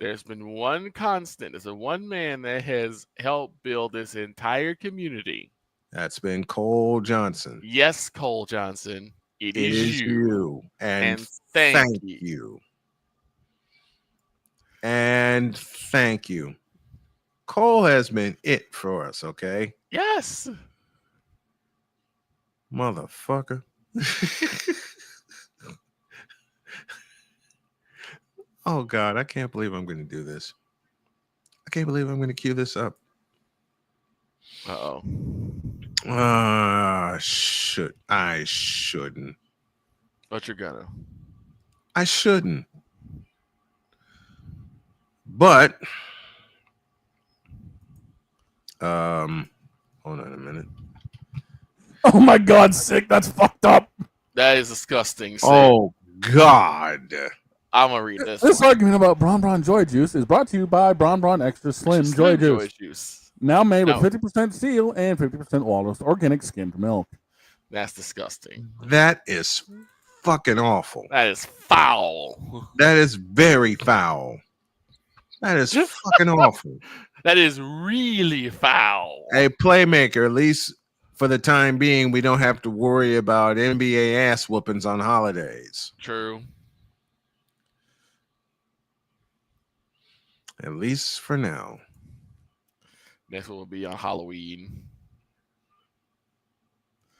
There's been one constant. There's one man that has helped build this entire community. That's been Cole Johnson. Yes, Cole Johnson. It is you. And thank you. And thank you. Cole has been it for us, okay? Yes. Motherfucker. Oh, God, I can't believe I'm going to do this. I can't believe I'm going to cue this up. Uh-oh. I shouldn't. But you're gonna. I shouldn't. But hold on a minute. Oh my God, Sick, that's fucked up. That is disgusting. Sick. Oh God. I'm gonna read this. This argument about Bron Joy Juice is brought to you by Bron Extra Slim Joy Juice. Now made with 50% seal and 50% walrus organic skimmed milk. That's disgusting. That is fucking awful. That is foul. That is very foul. That is fucking awful. That is really foul. Hey, Playmaker, at least for the time being, we don't have to worry about NBA ass whoopings on holidays. True. At least for now. Next one will be on Halloween.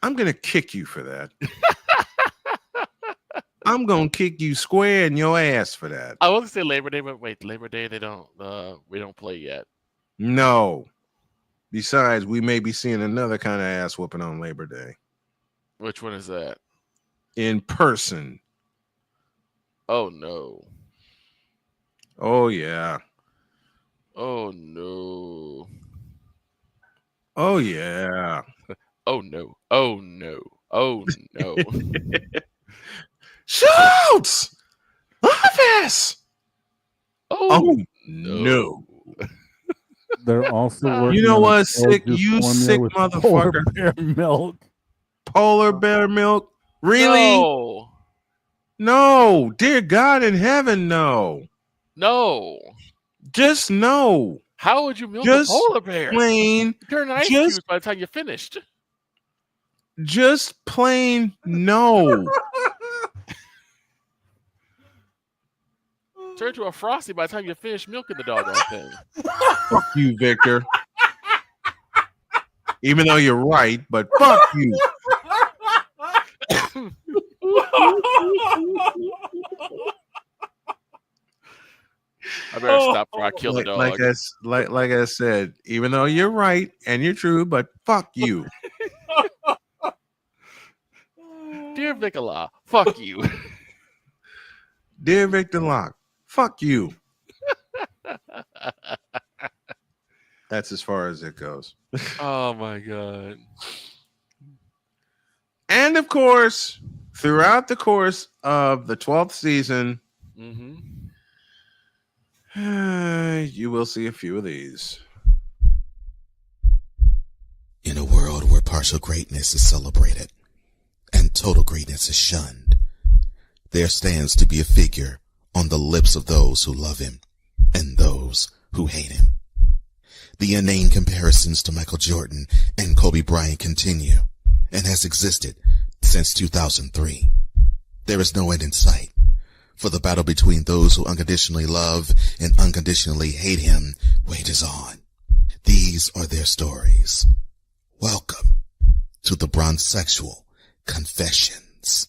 I'm going to kick you for that. I'm going to kick you square in your ass for that. I was going to say Labor Day, but wait, Labor Day, we don't play yet. No. Besides, we may be seeing another kind of ass whooping on Labor Day. Which one is that? In person. Oh, no. Oh, yeah. Oh, no. Oh, yeah. Oh, no. Oh, no. Oh, no. Shoots! Office! Oh, no. They're also working. You know on what? a Sick, you sick with motherfucker. Polar bear milk. Polar bear milk? Really? No. No. Dear God in heaven, no. No. Just no. How would you milk Just a polar bear? Plain. Turn ice cubes by the time you finished. Just plain no. turn to a frosty by the time you finish milking the doggone thing. Fuck you, Victor. Even though you're right, but fuck you. I better stop before I kill the dog. Like I said, even though you're right and you're true, but fuck you. Dear Vicala, fuck you. Dear Victor Locke, fuck you. That's as far as it goes. Oh my god. And of course, throughout the course of the 12th season, you will see a few of these. In a world where partial greatness is celebrated and total greatness is shunned, there stands to be a figure on the lips of those who love him and those who hate him. The inane comparisons to Michael Jordan and Kobe Bryant continue and has existed since 2003. There is no end in sight, for the battle between those who unconditionally love and unconditionally hate him wages on. These are their stories. Welcome to the Bronzexual Confessions.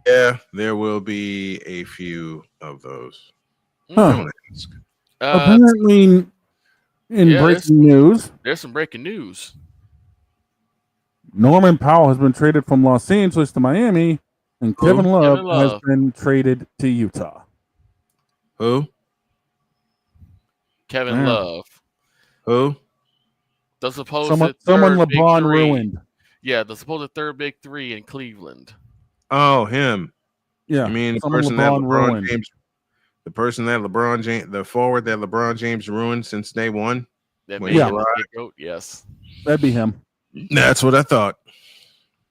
Yeah, there will be a few of those. Huh. Don't ask. Apparently, in breaking news, there's some breaking news. Norman Powell has been traded from Los Angeles to Miami, and Kevin Love has been traded to Utah. Who? Kevin Love. Who? The supposed someone third big LeBron three. ruined. Yeah, the supposed third big three in Cleveland. Oh, him. Yeah. I mean, the someone person that LeBron LeBron ruined. James, the person that LeBron James, the forward that LeBron James ruined since day one. That when made he him the arrived. scapegoat. Yes, That'd be him. That's what I thought.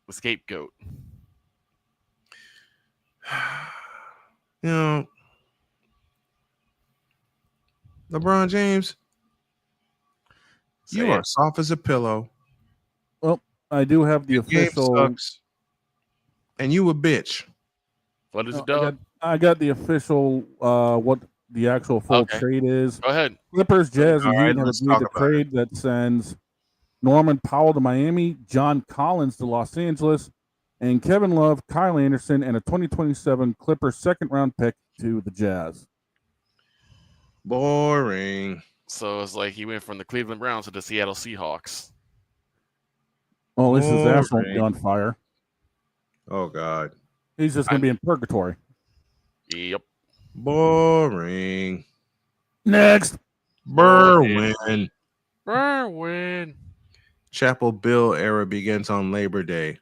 the scapegoat. You know, LeBron James, you are soft as a pillow. Well, I do have the Your game official. sucks, and you a bitch. What is it, I dog? got the official. What the actual full trade is. Go ahead. Clippers, Jazz, and All right, Heat have let's agreed talk to about trade that sends Norman Powell to Miami, John Collins to Los Angeles, and Kevin Love, Kyle Anderson, and a 2027 Clippers second-round pick to the Jazz. Boring. So it's like he went from the Cleveland Browns to the Seattle Seahawks. Oh, at least his ass won't Boring. be on fire. Oh God. He's just going to be in purgatory. Yep. Boring. Next. Berwin. Berwin. Chapel Bill era begins on Labor Day.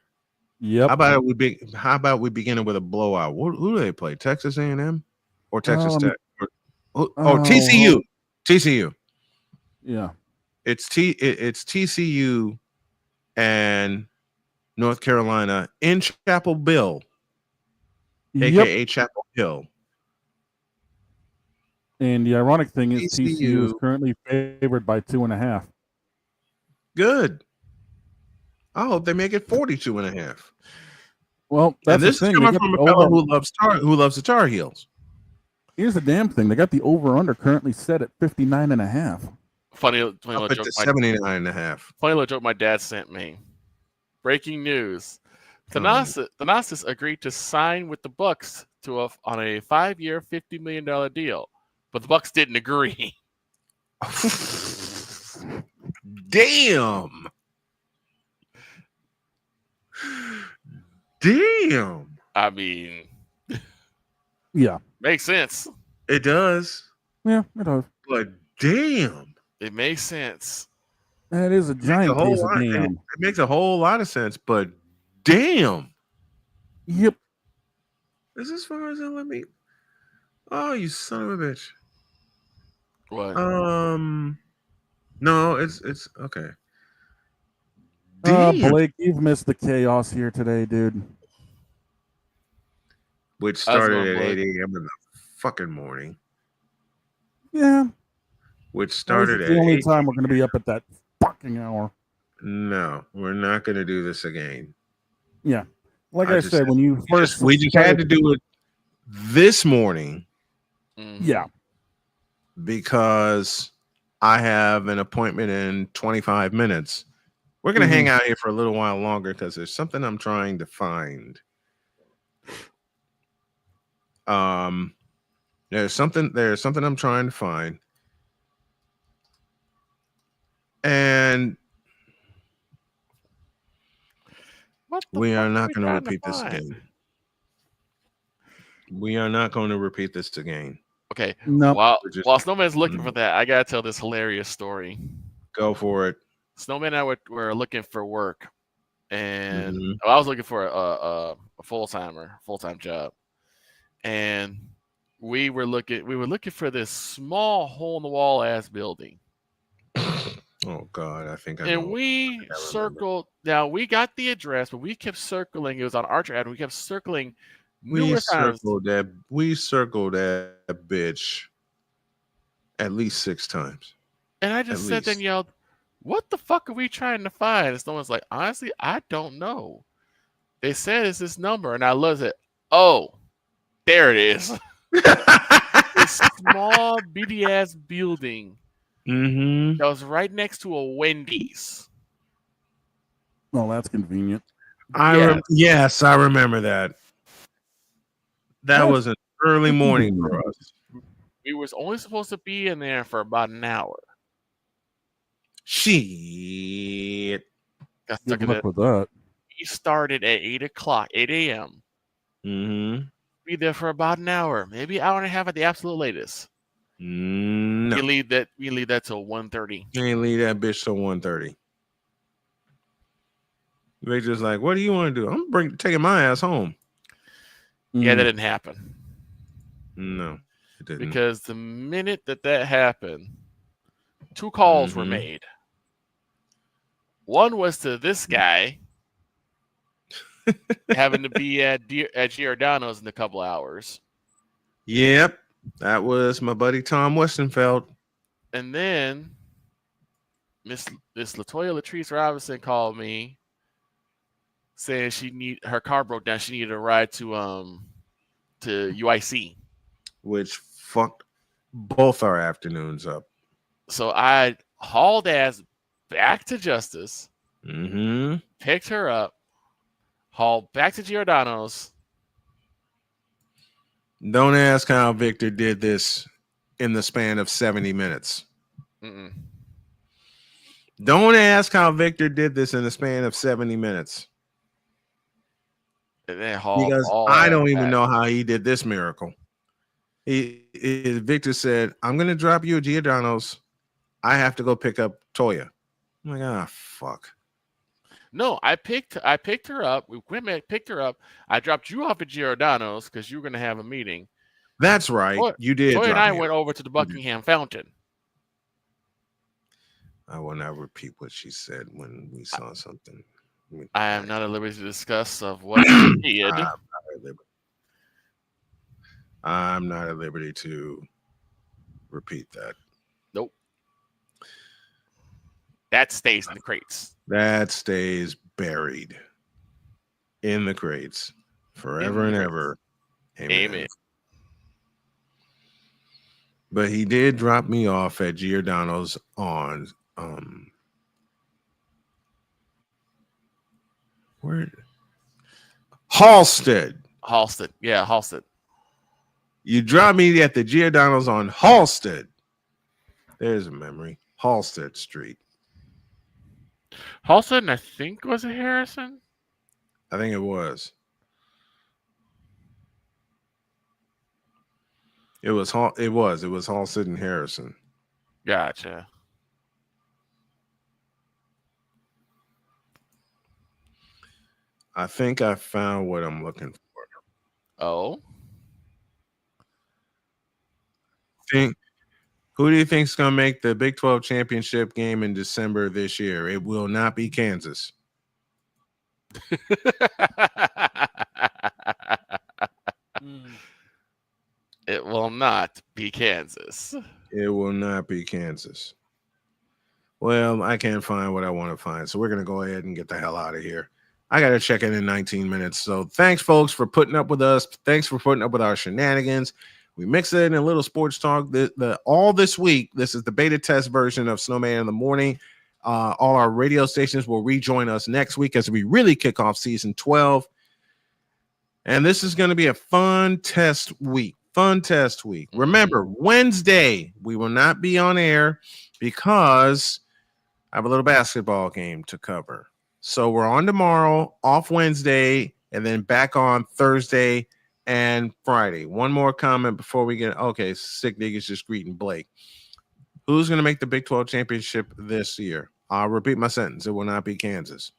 Yep. How about we begin it with a blowout? Who do they play? Texas A&M or Texas Tech? TCU. TCU. Yeah. It's TCU and North Carolina in Chapel Bill, aka Chapel Hill. And the ironic thing is TCU is currently favored by 2.5. Good. I hope they make it 42.5. Well, that's and this the thing. is coming from a fellow who loves the Tar Heels. Here's the damn thing. They got the over-under currently set at 59.5. Funny little joke. 79.5. Funny little joke my dad sent me. Breaking news. Thanasis agreed to sign with the Bucks on a 5-year, $50 million deal, but the Bucks didn't agree. Damn. Damn. I mean, yeah, makes sense. It does. Yeah, it does. But damn, it makes sense. That is a giant case of damn. It makes a whole lot of sense, but damn. Yep. Is this far as let me? Oh, you son of a bitch. What? No, it's okay. Damn. Blake, you've missed the chaos here today, dude. Which started at 8 a.m. in the fucking morning. Yeah. Which started This at is the only 8 time we're going to be up at that fucking hour. No, we're not going to do this again. Yeah. Like I said, when you first we just had to do it this morning. Yeah. Because I have an appointment in 25 minutes. We're going to hang out here for a little while longer because there's something I'm trying to find. There's something I'm trying to find. And we are not going to repeat this again. We are not going to repeat this again. Okay. No. While Snowman's looking for that, I gotta tell this hilarious story. Go for it. Snowman and I were looking for work, and I was looking for a full-time job, and we were looking for this small hole-in-the-wall ass building. Oh God, I think I And know. we circled. Now we got the address, but we kept circling. It was on Archer Avenue. We kept circling. We circled that bitch at least 6 times. And I just said and yelled, "What the fuck are we trying to find?" And someone's like, "Honestly, I don't know. They said it's this number." And I looked at, oh, there it is. A small BDS building that was right next to a Wendy's. Well, that's convenient. Yes, I remember that. That was an early morning for us. We was only supposed to be in there for about an hour. Shit. Good luck with that. We started at 8 a.m. Be there for about an hour, maybe an hour and a half at the absolute latest. No. We leave that till 1:30. You ain't leave that bitch till 1:30. They just like, what do you want to do? I'm taking my ass home. Yeah, that didn't happen. No, it didn't. Because the minute that happened, 2 calls were made. One was to this guy having to be at Giordano's in a couple hours. Yep, that was my buddy Tom Westenfeld. And then Miss Latoya Latrice Robinson called me saying her car broke down. She needed a ride to UIC, which fucked both our afternoons up. So I hauled ass back to Justice, picked her up, hauled back to Giordano's. Don't ask how Victor did this in the span of 70 minutes. Don't ask how Victor did this in the span of 70 minutes. And then because I don't even know how he did this miracle. Victor said, I'm going to drop you at Giordano's. I have to go pick up Toya. I'm like, fuck. No, I picked her up. We went and picked her up. I dropped you off at Giordano's because you were going to have a meeting. That's right. You did. Toya and I went over to the Buckingham Fountain. I will not repeat what she said when we saw something. I am not at liberty to discuss of what she did. I'm not at liberty to repeat that. Nope. That stays in the crates. That stays buried in the crates forever and ever. Amen. But he did drop me off at Giordano's on where? Halstead. Yeah, Halstead. You dropped me at the Giordano's on Halstead. There's a memory. Halstead Street. Halstead, I think, was it Harrison? I think it was. It was Halstead and Harrison. Gotcha. I think I found what I'm looking for. Oh. Who do you think is going to make the Big 12 championship game in December this year? It will not be Kansas. It will not be Kansas. It will not be Kansas. Well, I can't find what I want to find, so we're going to go ahead and get the hell out of here. I got to check in 19 minutes. So thanks, folks, for putting up with us. Thanks for putting up with our shenanigans. We mix it in a little sports talk. All this week, this is the beta test version of Snowman in the Morning. All our radio stations will rejoin us next week as we really kick off season 12. And this is going to be a fun test week. Remember, Wednesday, we will not be on air because I have a little basketball game to cover. So we're on tomorrow, off Wednesday, and then back on Thursday and Friday. One more comment before we get. Okay, Sick Niggas just greeting Blake. Who's going to make the Big 12 championship this year? I'll repeat my sentence. It will not be Kansas.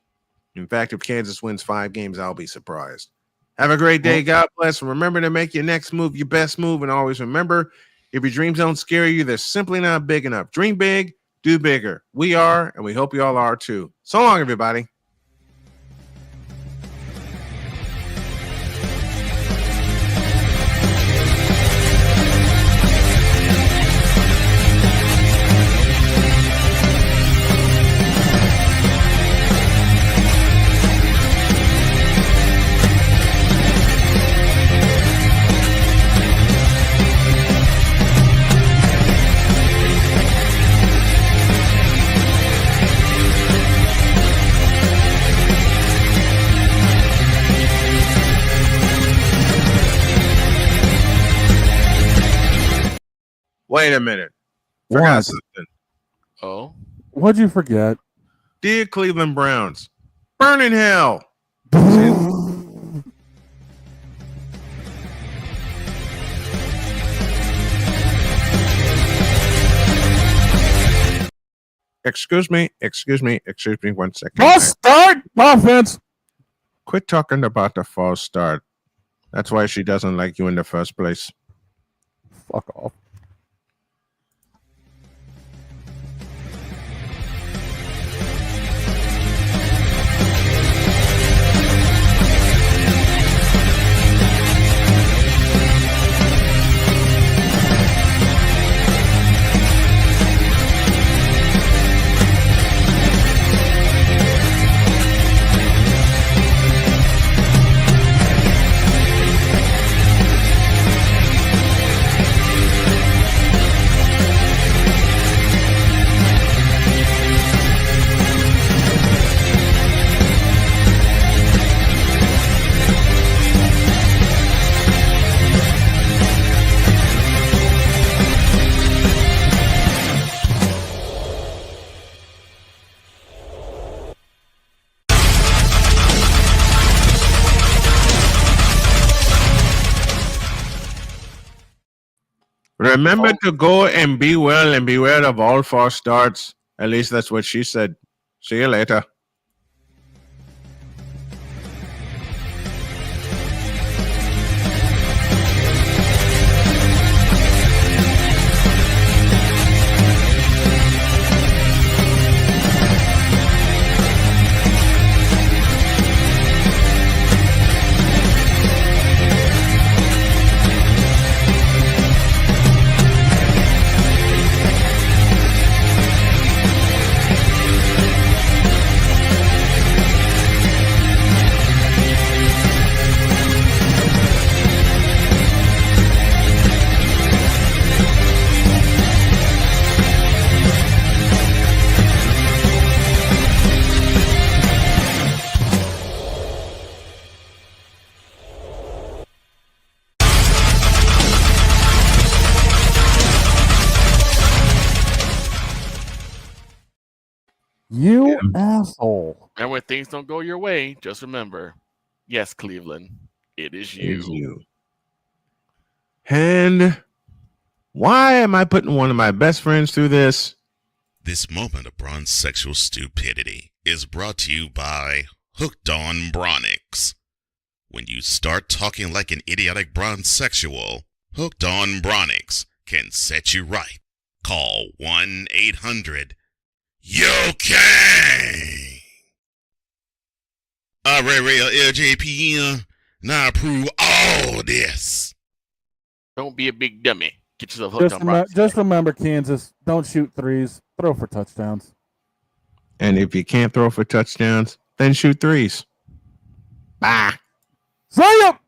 In fact, if Kansas wins 5 games, I'll be surprised. Have a great day. God bless. Remember to make your next move your best move. And always remember, if your dreams don't scare you, they're simply not big enough. Dream big, do bigger. We are, and we hope you all are too. So long, everybody. Wait a minute. Forgot something. Oh. What'd you forget? Dear Cleveland Browns, burn in hell. Excuse me 1 second. False start offense. Quit talking about the false start. That's why she doesn't like you in the first place. Fuck off. Remember to go and be well and beware of all false starts. At least that's what she said. See you later. You asshole. And when things don't go your way, just remember, yes, Cleveland, it is you. And why am I putting one of my best friends through this? This moment of bronze sexual stupidity is brought to you by Hooked on Bronix. When you start talking like an idiotic bronze sexual, Hooked on Bronix can set you right. Call 1-800-YOKAY. Real LJPM, now approve all this. Don't be a big dummy. Get yourself hooked on Bronx. Just remember, Kansas, don't shoot threes. Throw for touchdowns. And if you can't throw for touchdowns, then shoot threes. Bye. See ya.